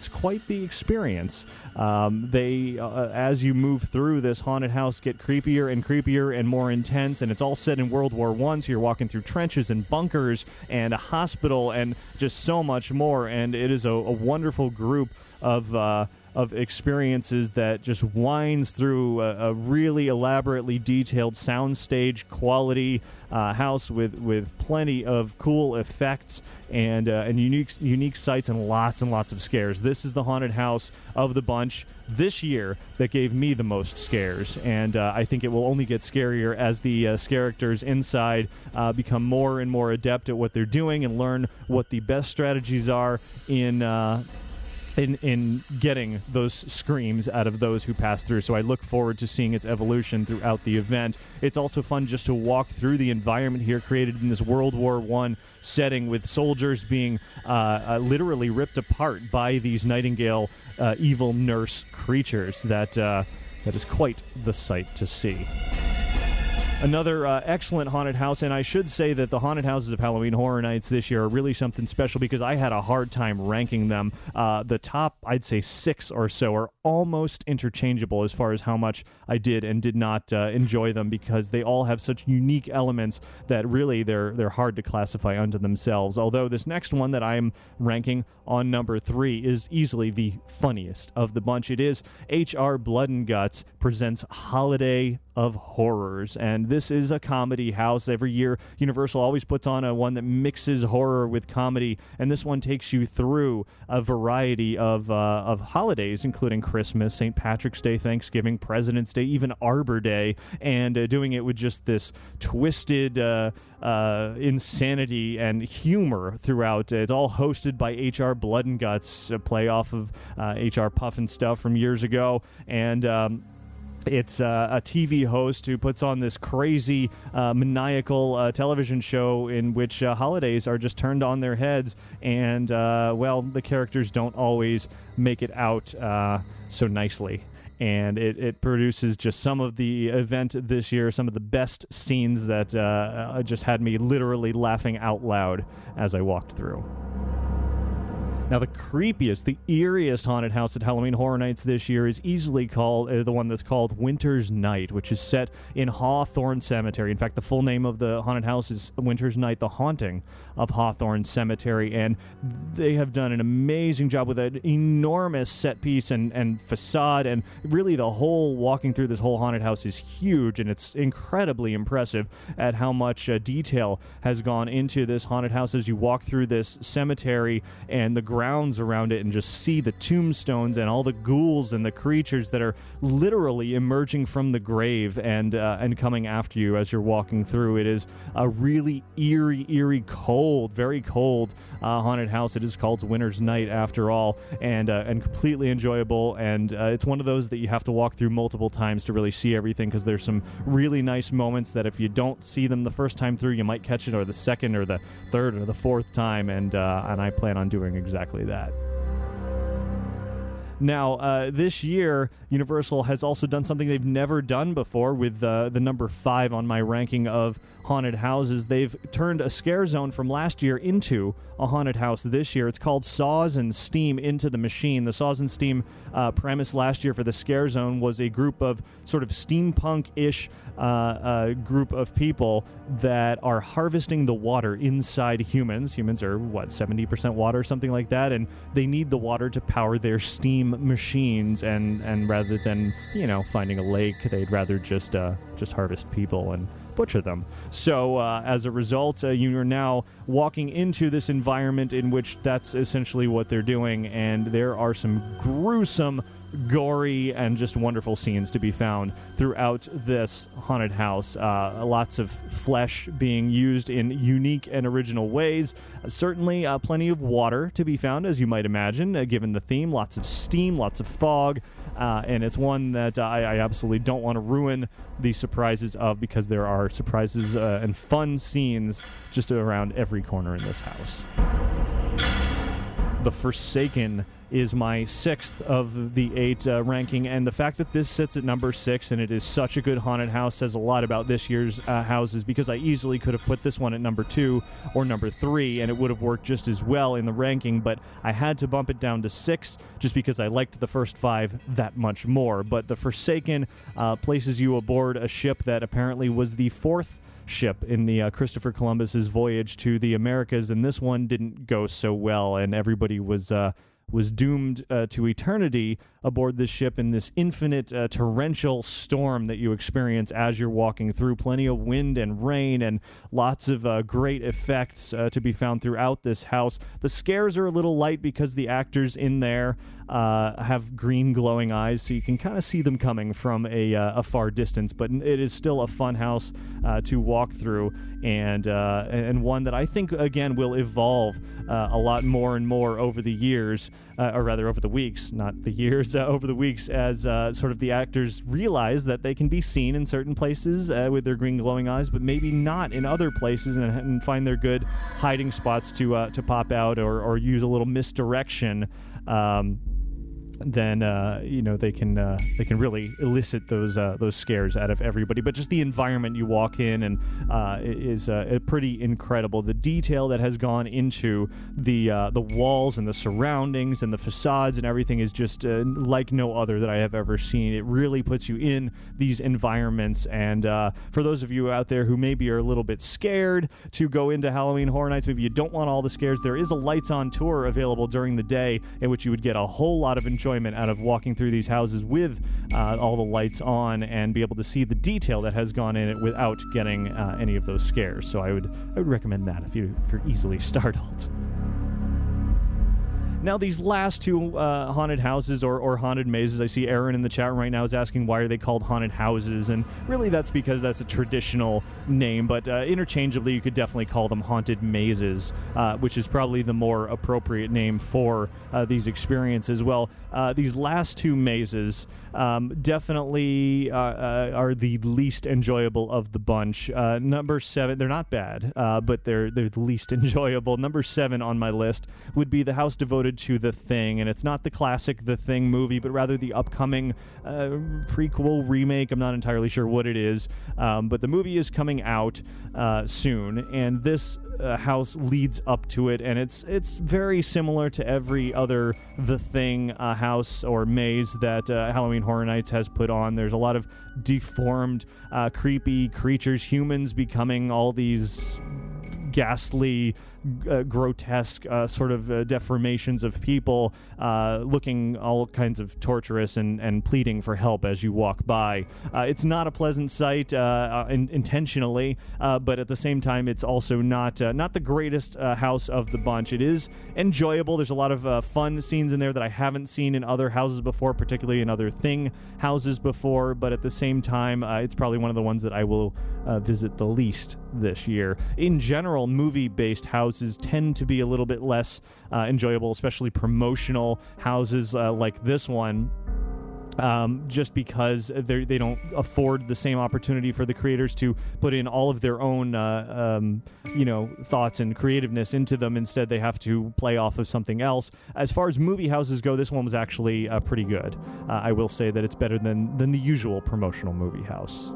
quite the experience. They as you move through this haunted house, get creepier and creepier and more intense, and it's all set in World War I, so you're walking through trenches and bunkers and a hospital and just so much more, and it is a wonderful group of experiences that just winds through a really elaborately detailed soundstage quality house with plenty of cool effects and unique sights and lots of scares. This is the haunted house of the bunch this year that gave me the most scares, and I think it will only get scarier as the characters inside become more and more adept at what they're doing and learn what the best strategies are in getting those screams out of those who pass through. So I look forward to seeing its evolution throughout the event. It's also fun just to walk through the environment here created in this World War I setting with soldiers being literally ripped apart by these Nightingale evil nurse creatures. That is quite the sight to see. Another excellent haunted house, and I should say that the haunted houses of Halloween Horror Nights this year are really something special because I had a hard time ranking them. The top, I'd say 6 or so, are almost interchangeable as far as how much I did and did not enjoy them, because they all have such unique elements that really they're hard to classify unto themselves. Although this next one that I'm ranking on number 3 is easily the funniest of the bunch. It is H.R. Blood and Guts presents Holiday of Horrors, and this is a comedy house. Every year Universal always puts on one that mixes horror with comedy, and this one takes you through a variety of holidays, including Christmas, St. Patrick's Day, Thanksgiving, President's Day, even Arbor Day, and doing it with just this twisted insanity and humor throughout. It's all hosted by H.R. Blood and Guts, a play off of H.R. Puffin stuff from years ago, and it's a TV host who puts on this crazy, maniacal television show in which holidays are just turned on their heads, and, the characters don't always make it out so nicely. And it produces just some of the event this year, some of the best scenes that just had me literally laughing out loud as I walked through. Now, the creepiest, the eeriest haunted house at Halloween Horror Nights this year is easily called the one that's called Winter's Night, which is set in Hawthorne Cemetery. In fact, the full name of the haunted house is Winter's Night, The Haunting of Hawthorne Cemetery, and they have done an amazing job with an enormous set piece and facade, and really the whole walking through this whole haunted house is huge, and it's incredibly impressive at how much detail has gone into this haunted house as you walk through this cemetery and the grounds around it and just see the tombstones and all the ghouls and the creatures that are literally emerging from the grave and coming after you as you're walking through. It is a really eerie, cold, very cold haunted house. It is called Winter's Night after all, and completely enjoyable, and it's one of those that you have to walk through multiple times to really see everything, because there's some really nice moments that if you don't see them the first time through, you might catch it or the second or the third or the fourth time, and I plan on doing exactly that. Now, this year, Universal has also done something they've never done before with the number 5 on my ranking of haunted houses. They've turned a scare zone from last year into a haunted house this year. It's called Saws and Steam Into the Machine. The Saws and Steam premise last year for the scare zone was a group of sort of steampunk-ish group of people that are harvesting the water inside humans. Humans are, 70% water, something like that, and they need the water to power their steam machines, and rather than, finding a lake, they'd rather just harvest people and butcher them. So as a result, you are now walking into this environment in which that's essentially what they're doing, and there are some gruesome, gory, and just wonderful scenes to be found throughout this haunted house. Lots of flesh being used in unique and original ways. Certainly plenty of water to be found, as you might imagine, given the theme. Lots of steam, lots of fog, and it's one that I absolutely don't want to ruin the surprises of, because there are surprises and fun scenes just around every corner in this house. The Forsaken is my 6th of the 8 ranking, and the fact that this sits at number 6 and it is such a good haunted house says a lot about this year's houses, because I easily could have put this one at number 2 or number 3 and it would have worked just as well in the ranking, but I had to bump it down to 6 just because I liked the first 5 that much more. But The Forsaken places you aboard a ship that apparently was the 4th ship in the Christopher Columbus's voyage to the Americas, and this one didn't go so well, and everybody was doomed to eternity aboard this ship in this infinite torrential storm that you experience as you're walking through. Plenty of wind and rain and lots of great effects to be found throughout this house. The scares are a little light because the actors in there have green glowing eyes, so you can kind of see them coming from a far distance, but it is still a fun house to walk through, and one that I think, again, will evolve a lot more and more over the years, or rather over the weeks, not the years, over the weeks, as sort of the actors realize that they can be seen in certain places with their green glowing eyes, but maybe not in other places, and find their good hiding spots to pop out or use a little misdirection. Then they can really elicit those scares out of everybody. But just the environment you walk in and is pretty incredible. The detail that has gone into the walls and the surroundings and the facades and everything is just like no other that I have ever seen. It really puts you in these environments. And for those of you out there who maybe are a little bit scared to go into Halloween Horror Nights, maybe you don't want all the scares, there is a lights on tour available during the day in which you would get a whole lot of enjoyment out of walking through these houses with all the lights on and be able to see the detail that has gone in it without getting any of those scares. So I would recommend that if you're easily startled. Now, these last 2 haunted houses or haunted mazes, I see Aaron in the chat room right now is asking why are they called haunted houses, and really that's because that's a traditional name, but interchangeably you could definitely call them haunted mazes, which is probably the more appropriate name for these experiences. Well, these last 2 mazes definitely are the least enjoyable of the bunch. Number 7, they're not bad, but they're the least enjoyable. Number 7 on my list would be the house devoted to The Thing, and it's not the classic The Thing movie, but rather the upcoming prequel remake. I'm not entirely sure what it is, but the movie is coming out soon, and this house leads up to it, and it's very similar to every other The Thing house or maze that Halloween Horror Nights has put on. There's a lot of deformed, creepy creatures, humans becoming all these ghastly, grotesque sort of deformations of people looking all kinds of torturous and pleading for help as you walk by. It's not a pleasant sight intentionally, but at the same time it's also not the greatest house of the bunch. It is enjoyable. There's a lot of fun scenes in there that I haven't seen in other houses before, particularly in other Thing houses before, but at the same time it's probably one of the ones that I will visit the least this year. In general, movie-based houses tend to be a little bit less enjoyable, especially promotional houses like this one. just because they don't afford the same opportunity for the creators to put in all of their own, thoughts and creativeness into them. Instead, they have to play off of something else. As far as movie houses go, this one was actually pretty good. I will say that it's better than the usual promotional movie house.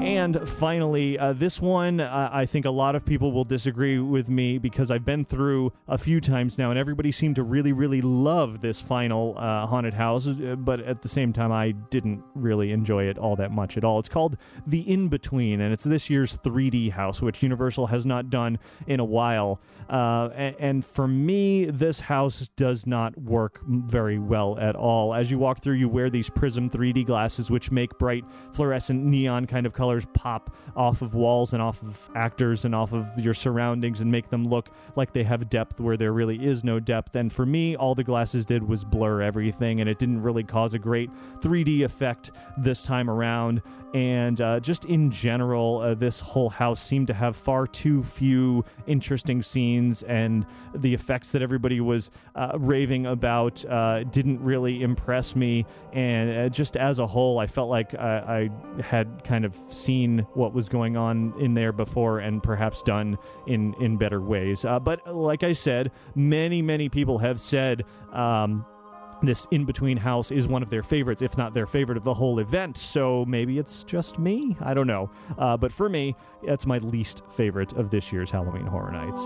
And finally, this one, I think a lot of people will disagree with me because I've been through a few times now, and everybody seemed to really, really love this final haunted house, but at the same time, I didn't really enjoy it all that much at all. It's called The In-Between, and it's this year's 3D house, which Universal has not done in a while. And for me, this house does not work very well at all. As you walk through, you wear these Prism 3D glasses, which make bright fluorescent neon kind of colors pop off of walls and off of actors and off of your surroundings and make them look like they have depth where there really is no depth. And for me, all the glasses did was blur everything, and it didn't really cause a great 3D effect this time around. And just in general, this whole house seemed to have far too few interesting scenes, and the effects that everybody was raving about didn't really impress me. And just as a whole, I felt like I had kind of seen what was going on in there before and perhaps done in better ways. But like I said, many people have said this In-Between house is one of their favorites, if not their favorite of the whole event, so maybe it's just me? I don't know. But for me, that's my least favorite of this year's Halloween Horror Nights.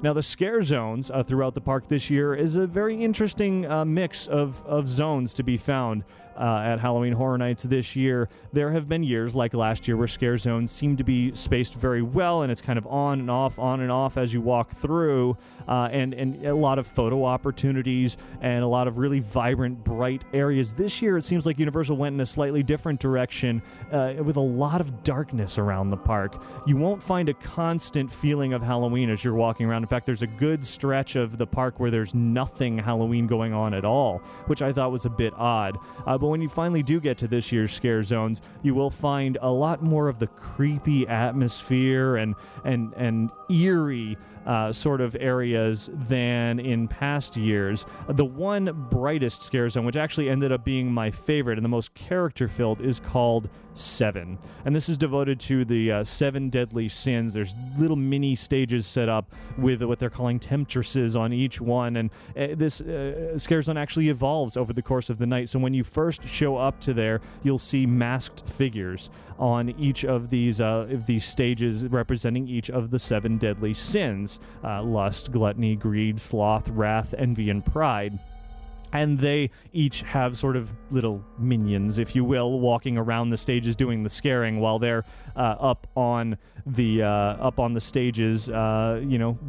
Now, the scare zones throughout the park this year is a very interesting mix of zones to be found at Halloween Horror Nights this year. There have been years, like last year, where scare zones seem to be spaced very well, and it's kind of on and off as you walk through, and a lot of photo opportunities and a lot of really vibrant, bright areas. This year, it seems like Universal went in a slightly different direction with a lot of darkness around the park. You won't find a constant feeling of Halloween as you're walking around. In fact, there's a good stretch of the park where there's nothing Halloween going on at all, which I thought was a bit odd. But when you finally do get to this year's scare zones, you will find a lot more of the creepy atmosphere and eerie sort of areas than in past years. The one brightest scare zone, which actually ended up being my favorite and the most character-filled, is called 7. And this is devoted to the 7 deadly sins. There's little mini stages set up with what they're calling temptresses on each one. And this scare zone actually evolves over the course of the night. So when you first show up to there, you'll see masked figures on each of these stages representing each of the 7 deadly sins: lust, gluttony, greed, sloth, wrath, envy, and pride. And they each have sort of little minions, if you will, walking around the stages doing the scaring while they're up on the stages,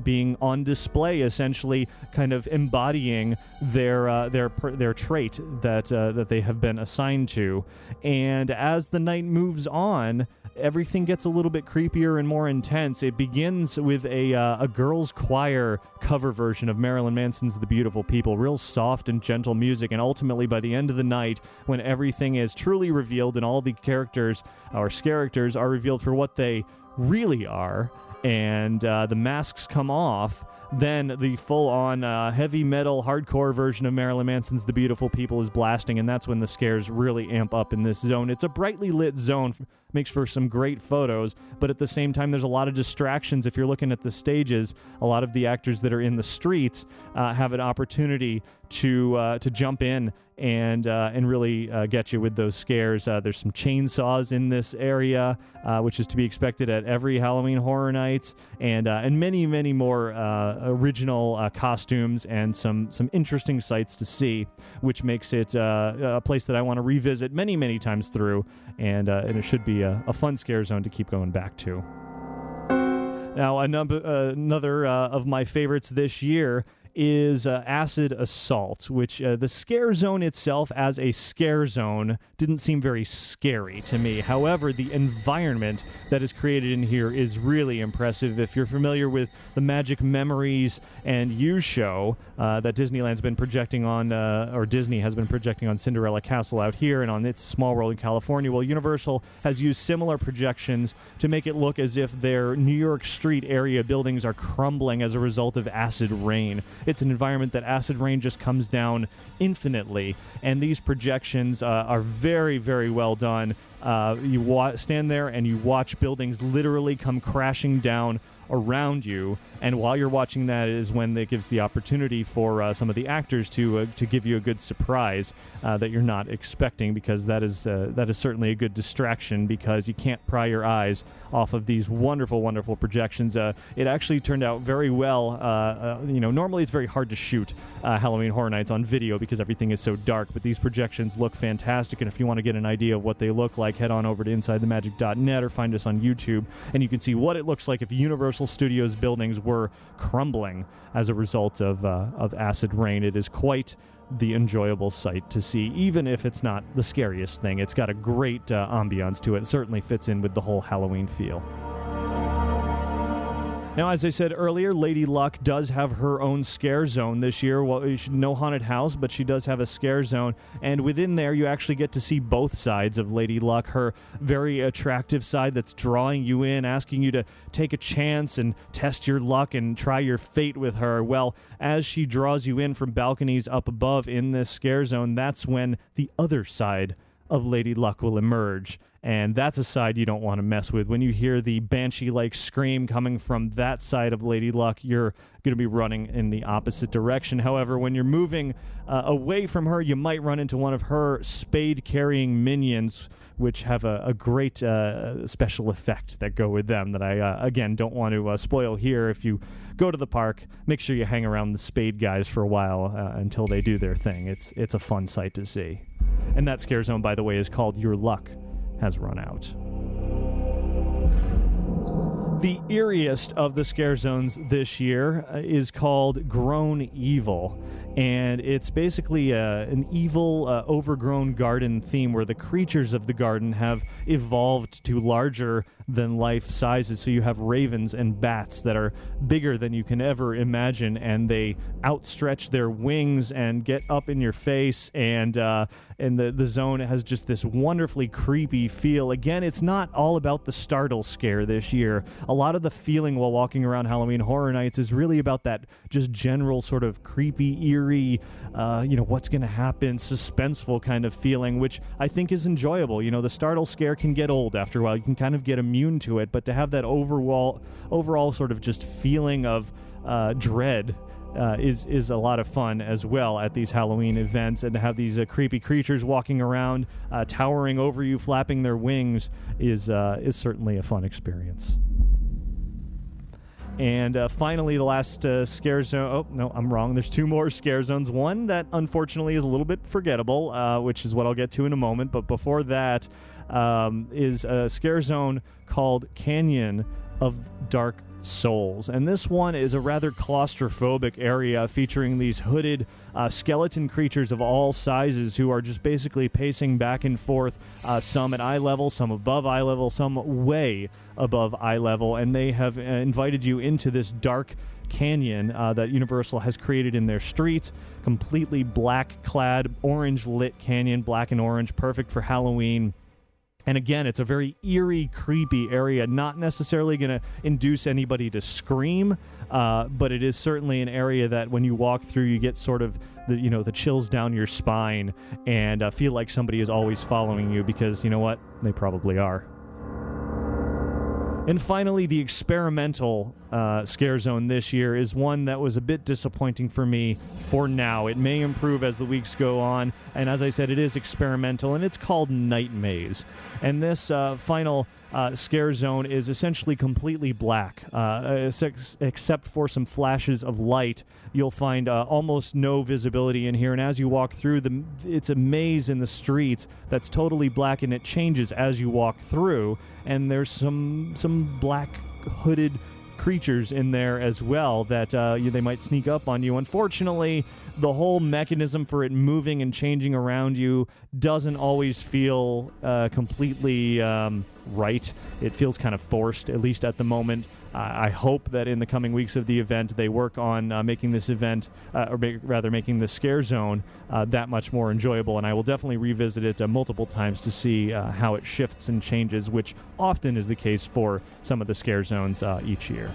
being on display, essentially, kind of embodying their trait that they have been assigned to. And as the night moves on, everything gets a little bit creepier and more intense. It begins with a girls' choir cover version of Marilyn Manson's The Beautiful People, real soft and gentle music, and ultimately by the end of the night, when everything is truly revealed and all the characters are revealed for what they really are, and the masks come off, then the full-on heavy metal hardcore version of Marilyn Manson's The Beautiful People is blasting, and that's when the scares really amp up in this zone. It's a brightly lit zone, makes for some great photos, but at the same time there's a lot of distractions. If you're looking at the stages, a lot of the actors that are in the streets have an opportunity to jump in and really get you with those scares. There's some chainsaws in this area, which is to be expected at every Halloween Horror Nights, and many more original costumes and some interesting sights to see, which makes it a place that I want to revisit many times through, and it should be a fun scare zone to keep going back to. Now, another of my favorites this year is Acid Assault, which the scare zone itself as a scare zone didn't seem very scary to me. However, the environment that is created in here is really impressive. If you're familiar with the Magic Memories and You show that Disneyland's been projecting on, or Disney has been projecting on Cinderella Castle out here and on its Small World in California, well, Universal has used similar projections to make it look as if their New York Street area buildings are crumbling as a result of acid rain. it's an environment that acid rain just comes down infinitely, and these projections are very, very well done. You stand there and you watch buildings literally come crashing down around you, and while you're watching that is when it gives the opportunity for some of the actors to give you a good surprise that you're not expecting, because that is certainly a good distraction, because you can't pry your eyes off of these wonderful, wonderful projections. It actually turned out very well. Normally it's very hard to shoot Halloween Horror Nights on video because everything is so dark, but these projections look fantastic, and if you want to get an idea of what they look like, head on over to InsideTheMagic.net or find us on YouTube, and you can see what it looks like if Universal Studios buildings were crumbling as a result of acid rain. It is quite the enjoyable sight to see, even if it's not the scariest thing. It's got a great ambiance to it. It certainly fits in with the whole Halloween feel. Now, as I said earlier, Lady Luck does have her own scare zone this year. Well, no haunted house, but she does have a scare zone. And within there, you actually get to see both sides of Lady Luck. Her very attractive side that's drawing you in, asking you to take a chance and test your luck and try your fate with her. Well, as she draws you in from balconies up above in this scare zone, that's when the other side of Lady Luck will emerge. And that's a side you don't want to mess with. When you hear the banshee-like scream coming from that side of Lady Luck, you're going to be running in the opposite direction. However, when you're moving away from her, you might run into one of her spade-carrying minions, which have a great special effect that go with them that I, again, don't want to spoil here. If you go to the park, make sure you hang around the spade guys for a while until they do their thing. It's a fun sight to see. And that scare zone, by the way, is called Your Luck Has Run Out. The eeriest of the scare zones this year is called Grown Evil, and it's basically an evil, overgrown garden theme where the creatures of the garden have evolved to larger-than-life sizes. So you have ravens and bats that are bigger than you can ever imagine, and they outstretch their wings and get up in your face, and the zone has just this wonderfully creepy feel. Again, it's not all about the startle scare this year. A lot of the feeling while walking around Halloween Horror Nights is really about that just general sort of creepy, eerie, what's going to happen, suspenseful kind of feeling, which I think is enjoyable. The startle scare can get old after a while. You can kind of get immune to it, but to have that overall sort of just feeling of dread is a lot of fun as well at these Halloween events, and to have these creepy creatures walking around, towering over you, flapping their wings is certainly a fun experience. And finally, the last scare zone... Oh, no, I'm wrong. There's two more scare zones. One that, unfortunately, is a little bit forgettable, which is what I'll get to in a moment. But before that is a scare zone called Canyon of Dark Souls. And this one is a rather claustrophobic area featuring these hooded skeleton creatures of all sizes who are just basically pacing back and forth, some at eye level, some above eye level, some way above eye level, and they have invited you into this dark canyon that Universal has created in their streets. Completely black-clad, orange-lit canyon, black and orange, perfect for Halloween. And again, it's a very eerie, creepy area, not necessarily going to induce anybody to scream, but it is certainly an area that when you walk through, you get sort of the chills down your spine and feel like somebody is always following you, because you know what? They probably are. And finally, the experimental scare zone this year is one that was a bit disappointing for me for now. It may improve as the weeks go on, and as I said, it is experimental, and it's called Night Maze. And this final scare zone is essentially completely black, except for some flashes of light. You'll find almost no visibility in here, and as you walk through, it's a maze in the streets that's totally black, and it changes as you walk through, and there's some black hooded creatures in there as well that they might sneak up on you. Unfortunately, the whole mechanism for it moving and changing around you doesn't always feel completely right. It feels kind of forced, at least at the moment. I hope that in the coming weeks of the event, they work on making this event, making the scare zone that much more enjoyable. And I will definitely revisit it multiple times to see how it shifts and changes, which often is the case for some of the scare zones each year.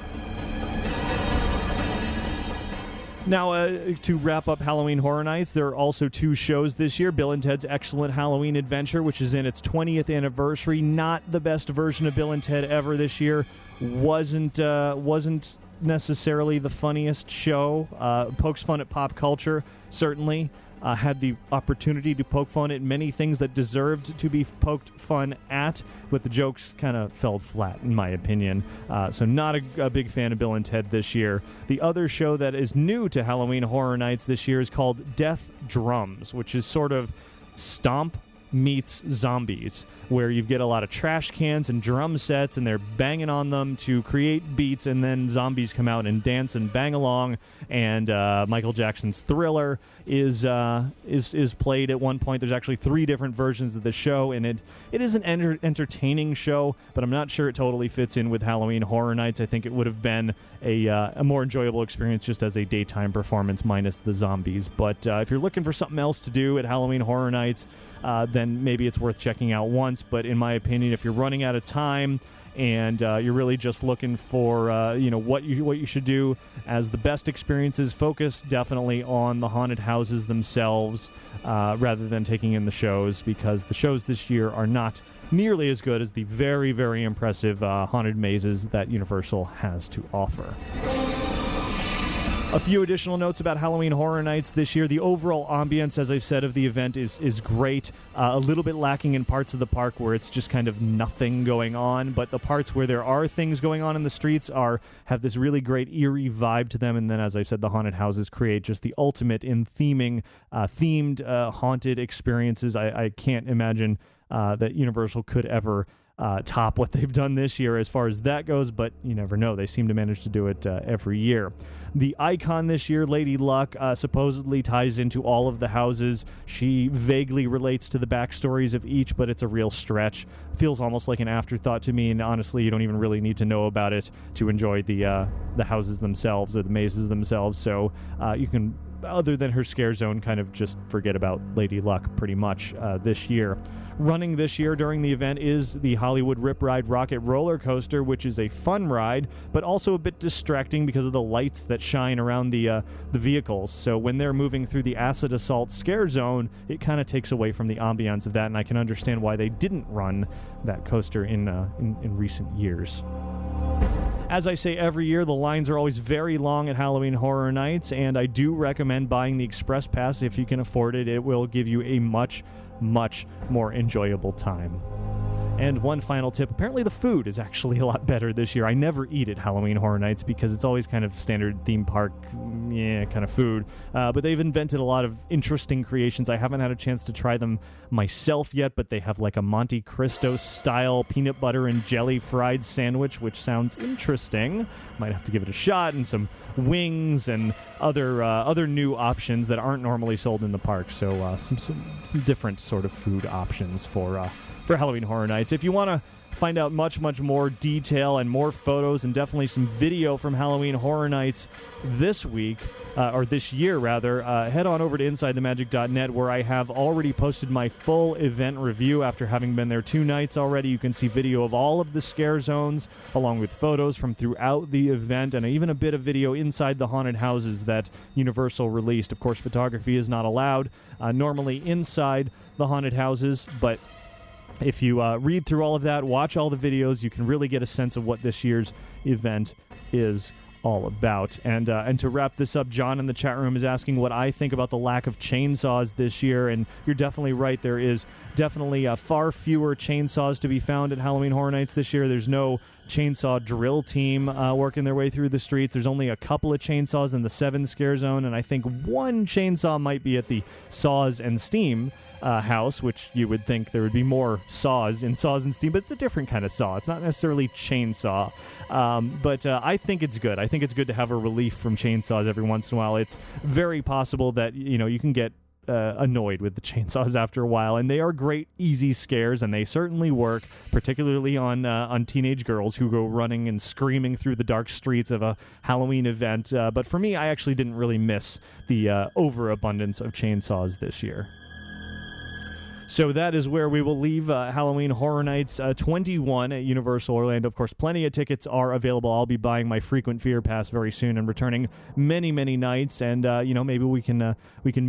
Now, to wrap up Halloween Horror Nights, there are also 2 shows this year. Bill and Ted's Excellent Halloween Adventure, which is in its 20th anniversary. Not the best version of Bill and Ted ever this year. Wasn't necessarily the funniest show. Pokes fun at pop culture, certainly. Had the opportunity to poke fun at many things that deserved to be poked fun at, but the jokes kind of fell flat, in my opinion. So not a big fan of Bill and Ted this year. The other show that is new to Halloween Horror Nights this year is called Death Drums, which is sort of Stomp meets Zombies, where you get a lot of trash cans and drum sets, and they're banging on them to create beats, and then zombies come out and dance and bang along. And Michael Jackson's Thriller is played at one point. There's actually 3 different versions of the show, and it is an entertaining show, but I'm not sure it totally fits in with Halloween Horror Nights. I think it would have been a more enjoyable experience just as a daytime performance minus the zombies. But if you're looking for something else to do at Halloween Horror Nights, then maybe it's worth checking out once. But in my opinion, if you're running out of time and you're really just looking for what you should do as the best experiences, focus definitely on the haunted houses themselves rather than taking in the shows, because the shows this year are not nearly as good as the very, very impressive haunted mazes that Universal has to offer. A few additional notes about Halloween Horror Nights this year. The overall ambience, as I've said, of the event is great. A little bit lacking in parts of the park where it's just kind of nothing going on, but the parts where there are things going on in the streets have this really great eerie vibe to them. And then, as I've said, the haunted houses create just the ultimate in themed haunted experiences. I can't imagine that Universal could ever top what they've done this year as far as that goes, but you never know. They seem to manage to do it every year. The icon this year, Lady Luck, supposedly ties into all of the houses. She vaguely relates to the backstories of each, but it's a real stretch. Feels almost like an afterthought to me, and honestly, you don't even really need to know about it to enjoy the houses themselves or the mazes themselves. So you can, other than her scare zone, kind of just forget about Lady Luck pretty much this year. Running this year during the event is the Hollywood Rip Ride Rocket Roller Coaster, which is a fun ride, but also a bit distracting because of the lights that shine around the vehicles. So when they're moving through the Acid Assault scare zone, it kind of takes away from the ambiance of that, and I can understand why they didn't run that coaster in recent years. As I say every year, the lines are always very long at Halloween Horror Nights, and I do recommend buying the Express Pass if you can afford it. It will give you a much, much more enjoyable time. And one final tip, apparently the food is actually a lot better this year. I never eat at Halloween Horror Nights because it's always kind of standard theme park, kind of food. But they've invented a lot of interesting creations. I haven't had a chance to try them myself yet, but they have like a Monte Cristo style peanut butter and jelly fried sandwich, which sounds interesting. Might have to give it a shot, and some wings and other new options that aren't normally sold in the park. So some different sort of food options for Halloween Horror Nights. If you want to find out much, much more detail and more photos and definitely some video from Halloween Horror Nights this week, or this year rather, head on over to InsideTheMagic.net, where I have already posted my full event review after having been there 2 nights already. You can see video of all of the scare zones along with photos from throughout the event, and even a bit of video inside the haunted houses that Universal released. Of course, photography is not allowed normally inside the haunted houses, but if you read through all of that, watch all the videos, you can really get a sense of what this year's event is all about. And to wrap this up, John in the chat room is asking what I think about the lack of chainsaws this year, and you're definitely right. There is definitely far fewer chainsaws to be found at Halloween Horror Nights this year. There's no chainsaw drill team working their way through the streets. There's only a couple of chainsaws in the 7 scare zone, and I think one chainsaw might be at the Saws and Steam house, which you would think there would be more saws in Saws and Steam, but it's a different kind of saw. It's not necessarily chainsaw. But I think it's good. I think it's good to have a relief from chainsaws every once in a while. It's very possible that, you can get annoyed with the chainsaws after a while, and they are great, easy scares, and they certainly work, particularly on teenage girls who go running and screaming through the dark streets of a Halloween event. But for me, I actually didn't really miss the overabundance of chainsaws this year. So that is where we will leave Halloween Horror Nights 21 at Universal Orlando. Of course, plenty of tickets are available. I'll be buying my frequent fear pass very soon and returning many, many nights. And maybe we can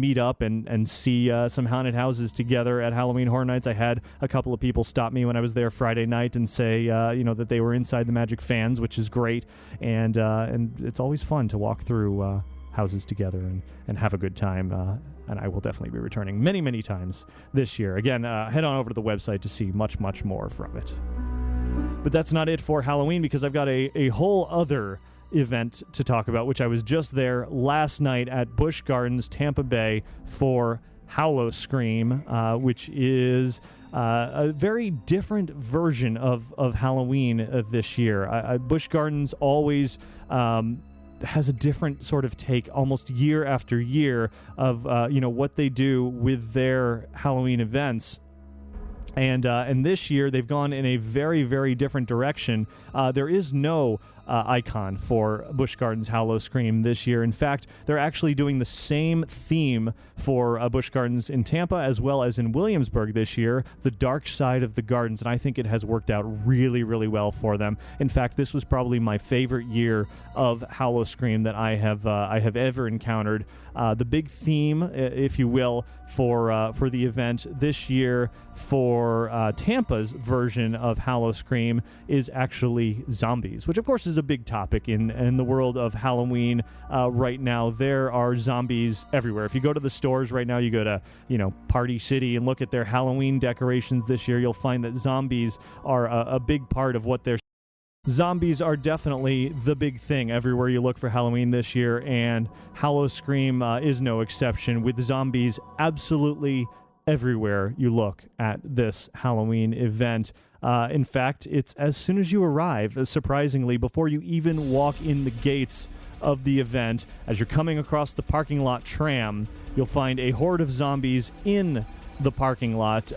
meet up and see some haunted houses together at Halloween Horror Nights. I had a couple of people stop me when I was there Friday night and say that they were Inside the Magic fans, which is great. And it's always fun to walk through houses together and have a good time. And I will definitely be returning many, many times this year. Again, head on over to the website to see much, much more from it. But that's not it for Halloween, because I've got a whole other event to talk about, which I was just there last night at Busch Gardens Tampa Bay for HallowScream, which is a very different version of Halloween this year. Busch Gardens always has a different sort of take almost year after year of what they do with their Halloween events. And this year they've gone in a very, very different direction. There is no icon for Busch Gardens HallowScream this year. In fact, they're actually doing the same theme for Busch Gardens in Tampa as well as in Williamsburg this year, the dark side of the gardens, and I think it has worked out really, really well for them. In fact, this was probably my favorite year of HallowScream that I have ever encountered. The big theme, if you will, for the event this year for Tampa's version of HallowScream is actually zombies, which of course is a big topic in the world of Halloween right now. There are zombies everywhere. If you go to the stores right now, you go to Party City and look at their Halloween decorations this year, you'll find that zombies are a big part of what they're. Zombies are definitely the big thing everywhere you look for Halloween this year, and HallowScream is no exception, with zombies absolutely everywhere you look at this Halloween event. In fact, it's as soon as you arrive, surprisingly, before you even walk in the gates of the event, as you're coming across the parking lot tram, you'll find a horde of zombies in the parking lot,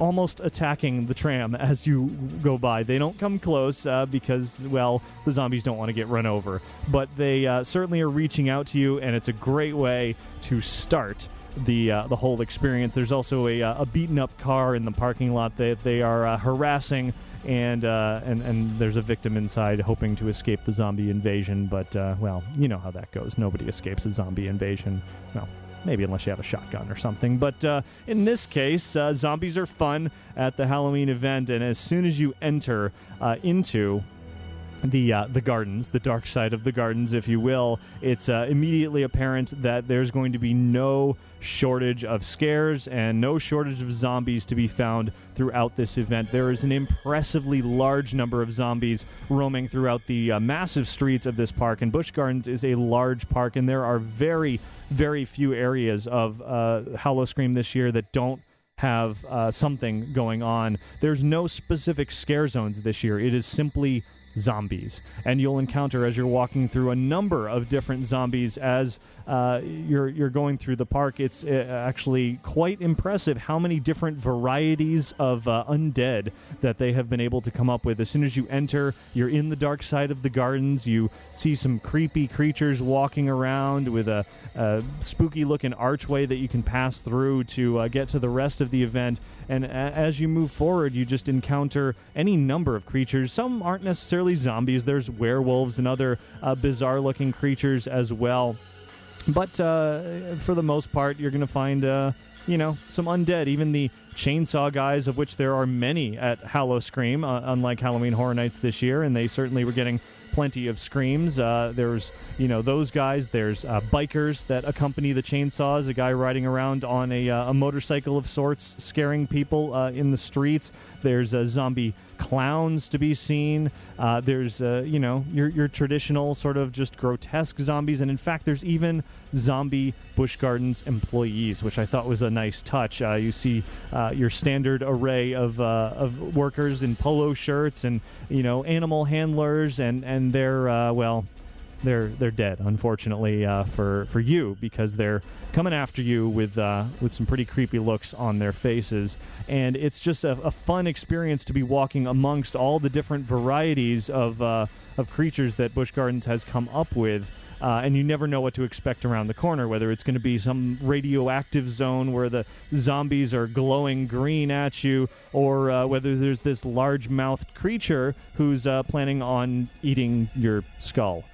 almost attacking the tram as you go by. They don't come close because, well, the zombies don't want to get run over. But they certainly are reaching out to you, and it's a great way to start the whole experience. There's also a beaten-up car in the parking lot that they are harassing, and there's a victim inside hoping to escape the zombie invasion. But, well, you know how that goes. Nobody escapes a zombie invasion. Well, maybe unless you have a shotgun or something. But in this case, zombies are fun at the Halloween event, and as soon as you enter into the gardens, the dark side of the gardens, if you will, it's immediately apparent that there's going to be no shortage of scares and no shortage of zombies to be found throughout this event. There is an impressively large number of zombies roaming throughout the massive streets of this park, and Busch Gardens is a large park, and there are very, very few areas of HallowScream this year that don't have something going on. There's no specific scare zones this year. It is simply zombies, and you'll encounter, as you're walking through, a number of different zombies as you're going through the park. It's actually quite impressive how many different varieties of undead that they have been able to come up with. As soon as you enter, you're in the dark side of the gardens. You see some creepy creatures walking around with a spooky looking archway that you can pass through to get to the rest of the event. And as you move forward, you just encounter any number of creatures. Some aren't necessarily zombies. There's werewolves and other bizarre-looking creatures as well. But for the most part, you're going to find, some undead. Even the chainsaw guys, of which there are many at HallowScream, unlike Halloween Horror Nights this year, and they certainly were getting plenty of screams. There's, those guys. There's bikers that accompany the chainsaws, a guy riding around on a motorcycle of sorts, scaring people in the streets. There's zombie clowns to be seen. There's, your traditional sort of just grotesque zombies. And in fact, there's even zombie Busch Gardens employees, which I thought was a nice touch. You see your standard array of workers in polo shirts and, animal handlers, and they're dead, unfortunately, for you, because they're coming after you with some pretty creepy looks on their faces. And it's just a fun experience to be walking amongst all the different varieties of creatures that Busch Gardens has come up with. and you never know what to expect around the corner, whether it's going to be some radioactive zone where the zombies are glowing green at you, or whether there's this large-mouthed creature who's planning on eating your skull.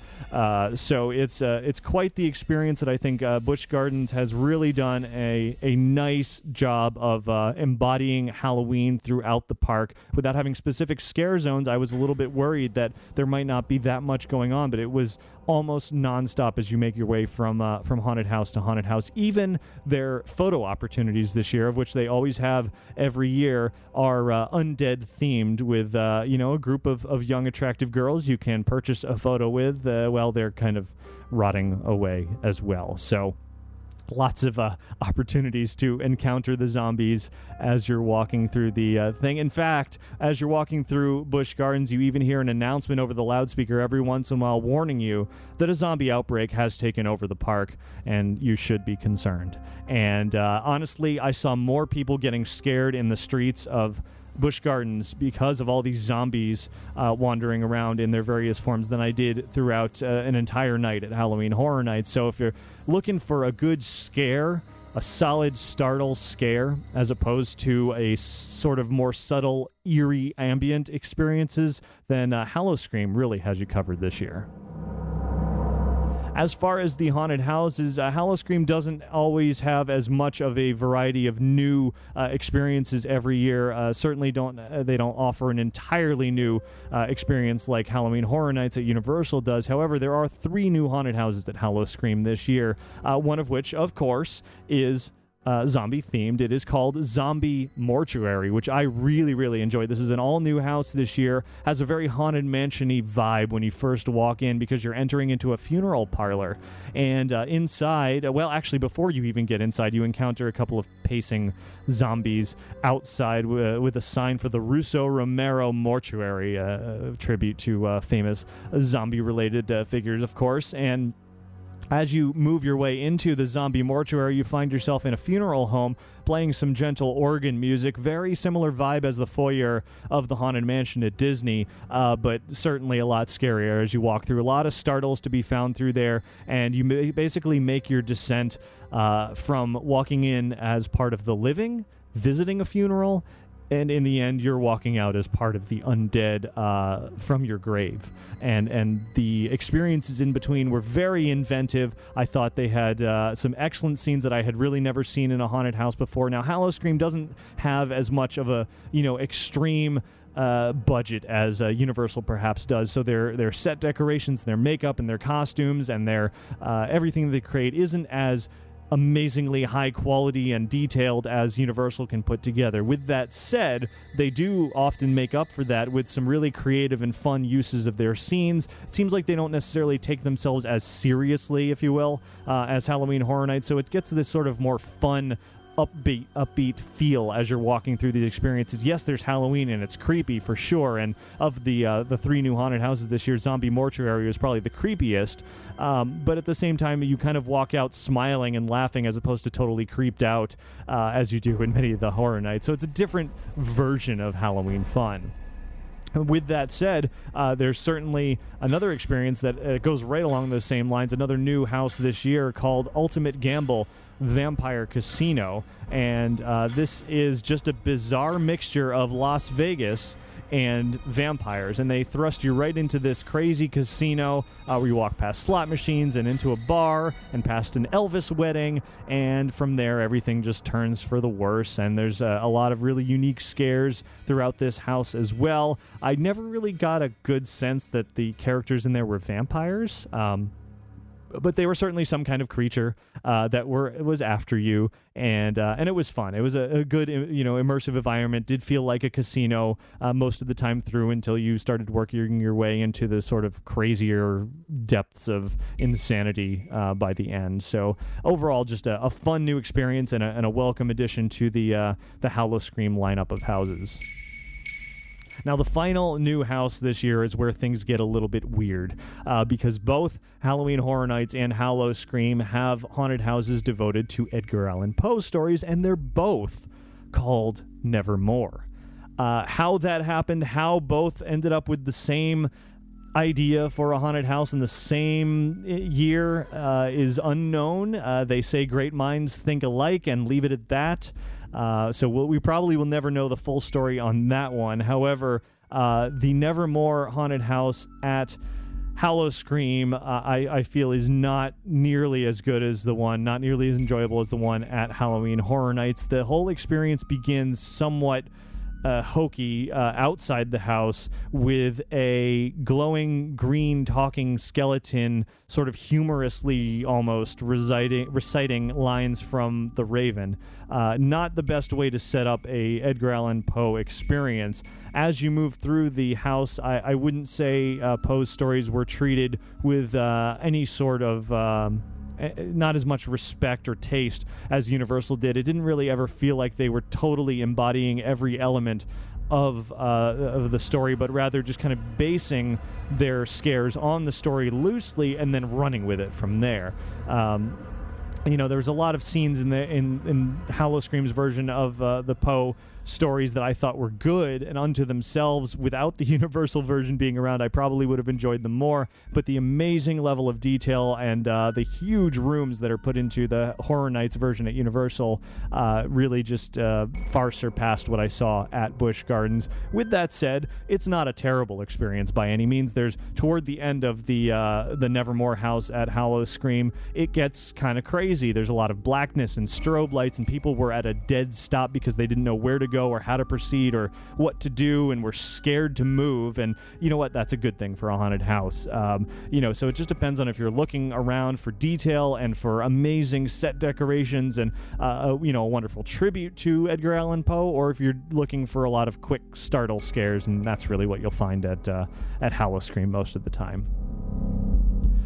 So it's quite the experience that I think Busch Gardens has really done a nice job of embodying Halloween throughout the park without having specific scare zones. I was a little bit worried that there might not be that much going on, but it was almost nonstop as you make your way from haunted house to haunted house. Even their photo opportunities this year, of which they always have every year, are undead themed with a group of young attractive girls you can purchase a photo with while they're kind of rotting away as well. So lots of opportunities to encounter the zombies as you're walking through the thing. In fact, as you're walking through Busch Gardens, you even hear an announcement over the loudspeaker every once in a while warning you that a zombie outbreak has taken over the park, and you should be concerned. And honestly, I saw more people getting scared in the streets of Busch Gardens because of all these zombies wandering around in their various forms than I did throughout an entire night at Halloween Horror Nights. So if you're looking for a good scare, a solid startle scare, as opposed to a sort of more subtle, eerie, ambient experiences, then HallowScream really has you covered this year. As far as the haunted houses, HallowScream doesn't always have as much of a variety of new experiences every year. Certainly they don't offer an entirely new experience like Halloween Horror Nights at Universal does. However, there are 3 new haunted houses at HallowScream this year, one of which, of course, is zombie-themed. It is called Zombie Mortuary, which I really, really enjoyed. This is an all-new house this year. Has a very Haunted Mansion-y vibe when you first walk in because you're entering into a funeral parlor. And inside, well, actually, before you even get inside, you encounter a couple of pacing zombies outside with a sign for the Russo Romero Mortuary, tribute to famous zombie-related figures, of course. And as you move your way into the zombie mortuary, you find yourself in a funeral home playing some gentle organ music. Very similar vibe as the foyer of the Haunted Mansion at Disney, but certainly a lot scarier as you walk through. A lot of startles to be found through there, and you basically make your descent from walking in as part of the living, visiting a funeral, and in the end, you're walking out as part of the undead from your grave. And the experiences in between were very inventive. I thought they had some excellent scenes that I had really never seen in a haunted house before. Now, HallowScream doesn't have as much of a, extreme budget as Universal perhaps does. So their set decorations, their makeup, and their costumes, and their everything they create isn't as amazingly high quality and detailed as Universal can put together. With that said, they do often make up for that with some really creative and fun uses of their scenes. It seems like they don't necessarily take themselves as seriously, if you will, as Halloween Horror Nights, so it gets this sort of more fun, upbeat feel as you're walking through these experiences. Yes, there's Halloween and it's creepy for sure, and of the 3 new haunted houses this year, Zombie Mortuary is probably the creepiest, but at the same time you kind of walk out smiling and laughing as opposed to totally creeped out as you do in many of the horror nights. So it's a different version of Halloween fun. With that said, there's certainly another experience that goes right along those same lines, another new house this year called Ultimate Gamble Vampire Casino, and this is just a bizarre mixture of Las Vegas and vampires, and they thrust you right into this crazy casino where you walk past slot machines and into a bar and past an Elvis wedding, and from there everything just turns for the worse, and there's a lot of really unique scares throughout this house as well. I never really got a good sense that the characters in there were vampires, but they were certainly some kind of creature that was after you, and it was fun. It was a good, immersive environment. Did feel like a casino most of the time through until you started working your way into the sort of crazier depths of insanity by the end. So overall, just a fun new experience and a welcome addition to the HallowScream lineup of houses. Now, the final new house this year is where things get a little bit weird because both Halloween Horror Nights and HallowScream have haunted houses devoted to Edgar Allan Poe stories, and they're both called Nevermore. How that happened, how both ended up with the same idea for a haunted house in the same year is unknown. They say great minds think alike and leave it at that. So we probably will never know the full story on that one. However, the Nevermore haunted house at HallowScream, I feel, is not nearly as good as the one, not nearly as enjoyable as the one at Halloween Horror Nights. The whole experience begins somewhat hokey outside the house with a glowing green talking skeleton sort of humorously almost reciting lines from The Raven. Not the best way to set up a Edgar Allan Poe experience. As you move through the house, I wouldn't say Poe's stories were treated with any sort of not as much respect or taste as Universal did. It didn't really ever feel like they were totally embodying every element of the story, but rather just kind of basing their scares on the story loosely and then running with it from there. There's a lot of scenes in HallowScream's version of the Poe stories that I thought were good and unto themselves. Without the Universal version being around, I probably would have enjoyed them more. But the amazing level of detail and the huge rooms that are put into the Horror Nights version at Universal really just far surpassed what I saw at Busch Gardens. With that said, it's not a terrible experience by any means. There's toward the end of the Nevermore house at HallowScream, it gets kind of crazy. There's a lot of blackness and strobe lights, and people were at a dead stop because they didn't know where to go or how to proceed or what to do, and were scared to move. And you know what? That's a good thing for a haunted house. So it just depends on if you're looking around for detail and for amazing set decorations and a wonderful tribute to Edgar Allan Poe, or if you're looking for a lot of quick startle scares, and that's really what you'll find at HallowScream most of the time.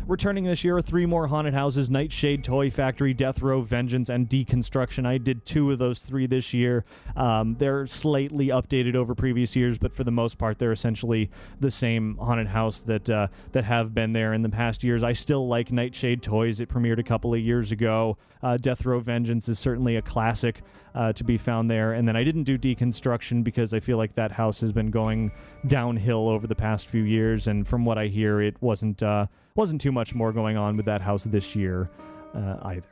Returning this year are 3 more haunted houses: Nightshade, Toy Factory, Death Row, Vengeance, and Deconstruction. I did 2 of those 3 this year. They're slightly updated over previous years, but for the most part, they're essentially the same haunted house that have been there in the past years. I still like Nightshade Toys. It premiered a couple of years ago. Death Row Vengeance is certainly a classic to be found there. And then I didn't do Deconstruction because I feel like that house has been going downhill over the past few years, and from what I hear, it wasn't too much more going on with that house this year either.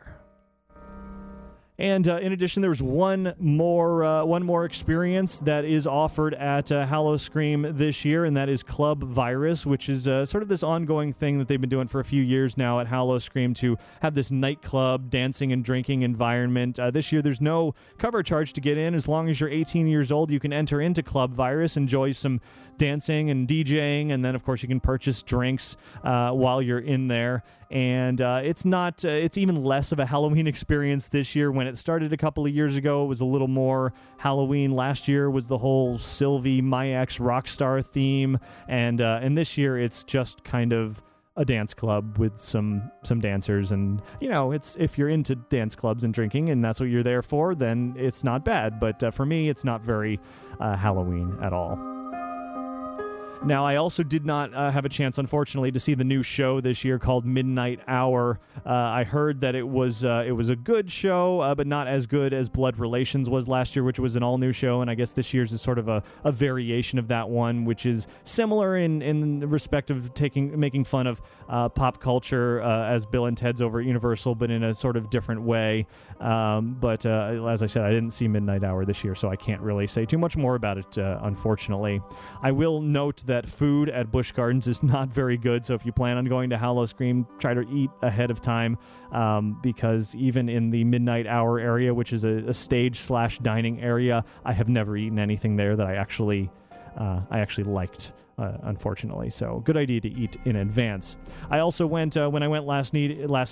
And in addition, there's one more experience that is offered at HallowScream this year, and that is Club Virus, which is sort of this ongoing thing that they've been doing for a few years now at HallowScream to have this nightclub, dancing and drinking environment. This year, there's no cover charge to get in. As long as you're 18 years old, you can enter into Club Virus, enjoy some dancing and DJing, and then, of course, you can purchase drinks while you're in there. And it's even less of a Halloween experience this year. When it started a couple of years ago, it was a little more Halloween. Last year was the whole Sylvie, My Ex Rockstar theme. And this year it's just kind of a dance club with some dancers. And, it's if you're into dance clubs and drinking and that's what you're there for, then it's not bad. But for me, it's not very Halloween at all. Now, I also did not have a chance, unfortunately, to see the new show this year called Midnight Hour. I heard that it was a good show, but not as good as Blood Relations was last year, which was an all-new show, and I guess this year's is sort of a variation of that one, which is similar in respect of making fun of pop culture as Bill and Ted's over at Universal, but in a sort of different way. But as I said, I didn't see Midnight Hour this year, so I can't really say too much more about it, unfortunately. I will note that food at Busch Gardens is not very good, so if you plan on going to HallowScream, try to eat ahead of time, because even in the Midnight Hour area, which is a stage/dining area, I have never eaten anything there that I actually liked. Unfortunately, so good idea to eat in advance. I also went when I went last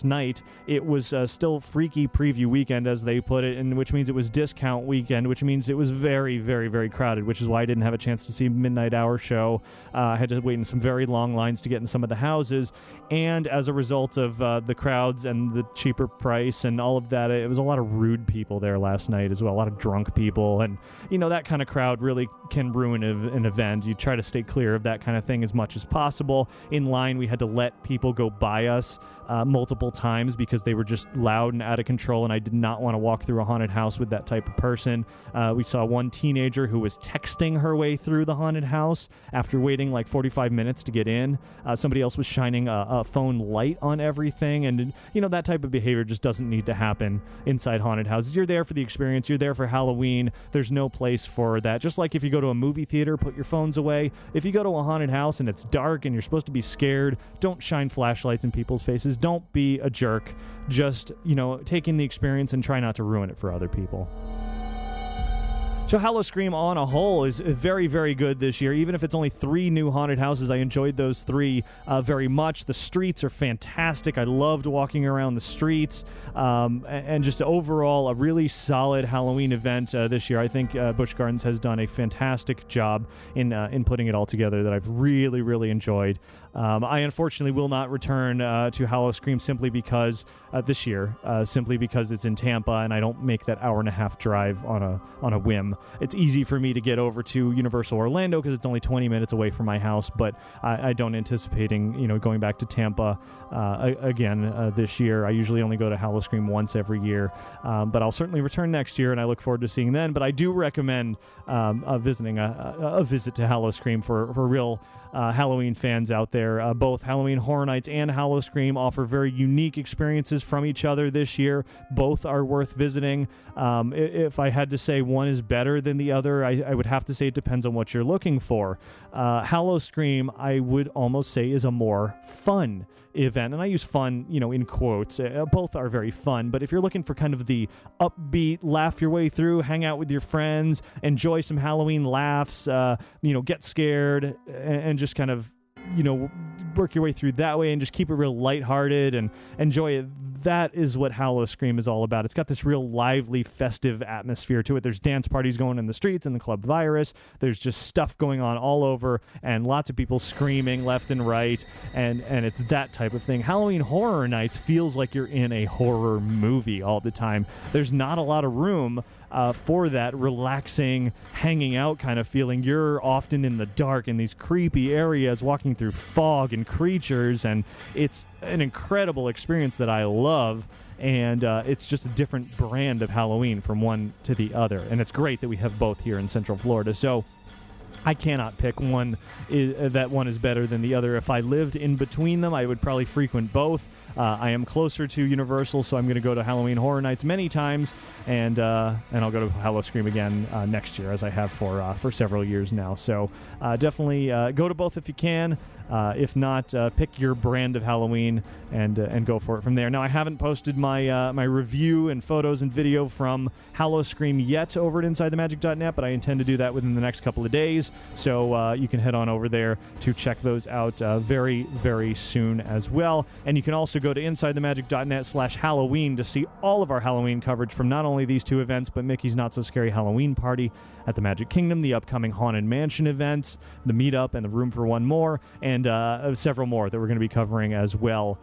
night. It was still Freaky Preview Weekend, as they put it, and which means it was discount weekend, which means it was very, very, very crowded, which is why I didn't have a chance to see Midnight Hour show. I had to wait in some very long lines to get in some of the houses, and as a result of the crowds and the cheaper price and all of that, it was a lot of rude people there last night as well, a lot of drunk people, and that kind of crowd really can ruin an event. You try to stay clear clear of that kind of thing as much as possible. In line, we had to let people go by us multiple times because they were just loud and out of control, and I did not want to walk through a haunted house with that type of person. We saw one teenager who was texting her way through the haunted house after waiting like 45 minutes to get in. Somebody else was shining a phone light on everything, and that type of behavior just doesn't need to happen inside haunted houses. You're there for the experience. You're there for Halloween. There's no place for that. Just like if you go to a movie theater, put your phones away. If you go to a haunted house and it's dark and you're supposed to be scared, don't shine flashlights in people's faces. Don't be a jerk. Just, take in the experience and try not to ruin it for other people. So HallowScream on a whole is very, very good this year. Even if it's only 3 new haunted houses, I enjoyed those 3 very much. The streets are fantastic. I loved walking around the streets. And just overall, a really solid Halloween event this year. I think Busch Gardens has done a fantastic job in putting it all together that I've really, really enjoyed. I unfortunately will not return to HallowScream simply because this year, simply because it's in Tampa and I don't make that hour-and-a-half drive on a whim. It's easy for me to get over to Universal Orlando because it's only 20 minutes away from my house, but I don't anticipating going back to Tampa again this year. I usually only go to HallowScream once every year, but I'll certainly return next year, and I look forward to seeing then. But I do recommend visiting a visit to HallowScream for real Halloween fans out there. Both Halloween Horror Nights and HallowScream offer very unique experiences from each other this year. Both are worth visiting. If I had to say one is better than the other, I would have to say it depends on what you're looking for. HallowScream, I would almost say, is a more fun event, and I use fun, in quotes. Both are very fun, but if you're looking for kind of the upbeat, laugh your way through, hang out with your friends, enjoy some Halloween laughs, get scared, and just kind of, work your way through that way and just keep it real lighthearted and enjoy it. That is what HallowScream is all about. It's got this real lively, festive atmosphere to it. There's dance parties going in the streets in the Club Virus. There's just stuff going on all over and lots of people screaming left and right, and it's that type of thing. Halloween Horror Nights feels like you're in a horror movie all the time. There's not a lot of room for that relaxing, hanging out kind of feeling. You're often in the dark in these creepy areas, walking through fog and creatures, and it's an incredible experience that I love. And it's just a different brand of Halloween from one to the other. And it's great that we have both here in Central Florida. So I cannot pick one that one is better than the other. If I lived in between them, I would probably frequent both. I am closer to Universal, so I'm going to go to Halloween Horror Nights many times, and I'll go to HallowScream again next year, as I have for several years now. So definitely go to both if you can. If not, pick your brand of Halloween and go for it from there. Now, I haven't posted my review and photos and video from HallowScream yet over at InsideTheMagic.net, but I intend to do that within the next couple of days. So you can head on over there to check those out very, very soon as well. And you can also go to InsideTheMagic.net/Halloween to see all of our Halloween coverage from not only these 2 events, but Mickey's Not So Scary Halloween Party at the Magic Kingdom, the upcoming Haunted Mansion events, the Meetup, and the Room for One More, and several more that we're going to be covering as well.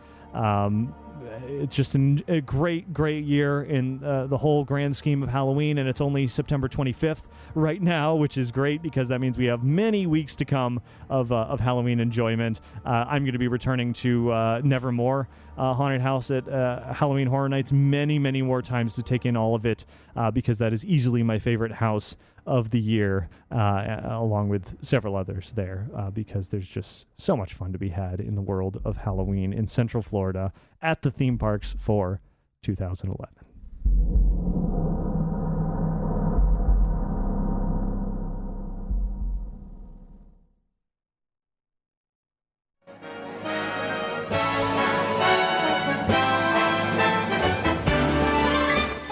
It's just a great, great year in the whole grand scheme of Halloween, and it's only September 25th right now, which is great because that means we have many weeks to come of Halloween enjoyment. I'm going to be returning to Nevermore Haunted House at Halloween Horror Nights many, many more times to take in all of it because that is easily my favorite house of the year, along with several others there, because there's just so much fun to be had in the world of Halloween in Central Florida at the theme parks for 2011.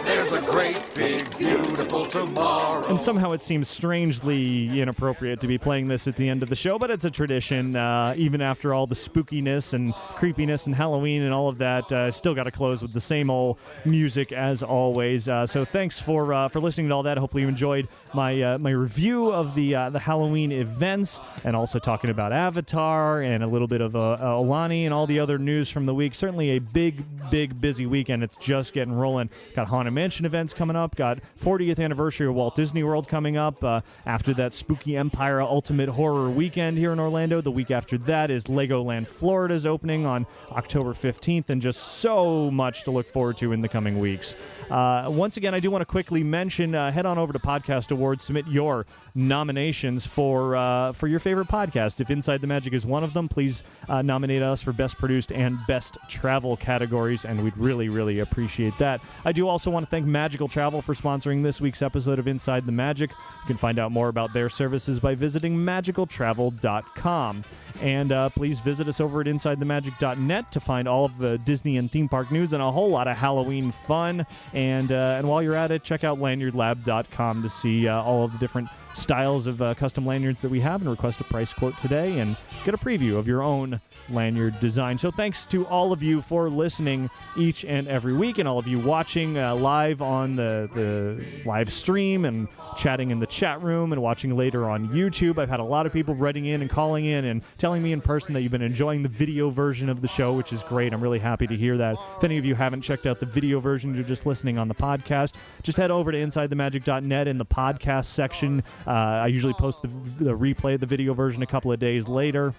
There's a great, big, beautiful tomorrow. And somehow it seems strangely inappropriate to be playing this at the end of the show, but it's a tradition. Even after all the spookiness and creepiness and Halloween and all of that, still got to close with the same old music as always. So thanks for listening to all that. Hopefully you enjoyed my review of the Halloween events, and also talking about Avatar and a little bit of Aulani and all the other news from the week. Certainly a big, big, busy weekend. It's just getting rolling. Got Haunted Mansion events events coming up. Got 40th anniversary of Walt Disney World coming up. After that, Spooky Empire Ultimate Horror Weekend here in Orlando. The week after that is Legoland Florida's opening on October 15th, and just so much to look forward to in the coming weeks. Once again, I do want to quickly mention, head on over to Podcast Awards, submit your nominations for your favorite podcast. If Inside the Magic is one of them, please nominate us for Best Produced and Best Travel categories, and we'd really, really appreciate that. I do also want to thank Magical Travel for sponsoring this week's episode of Inside the Magic. You can find out more about their services by visiting magicaltravel.com. And please visit us over at InsideTheMagic.net to find all of the Disney and theme park news and a whole lot of Halloween fun. And while you're at it, check out LanyardLab.com to see all of the different styles of custom lanyards that we have, and request a price quote today and get a preview of your own lanyard design. So thanks to all of you for listening each and every week, and all of you watching live on the live stream and chatting in the chat room and watching later on YouTube. I've had a lot of people writing in and calling in and telling me in person that you've been enjoying the video version of the show, which is great. I'm really happy to hear that. If any of you haven't checked out the video version, you're just listening on the podcast, just head over to InsideTheMagic.net in the podcast section. I usually post the replay of the video version a couple of days later.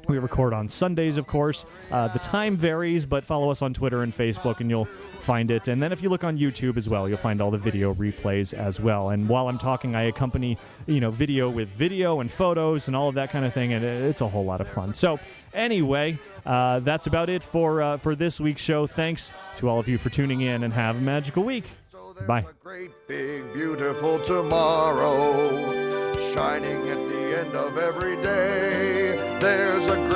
We record on Sundays, of course. The time varies, but follow us on Twitter and Facebook, and you'll find it. And then if you look on YouTube as well, you'll find all the video replays as well. And while I'm talking, I accompany, video with video and photos and all of that kind of thing, and it's a whole lot of fun. So anyway, that's about it for this week's show. Thanks to all of you for tuning in, and have a magical week. Bye. A great, big, beautiful tomorrow, shining at the end of every day. There's a great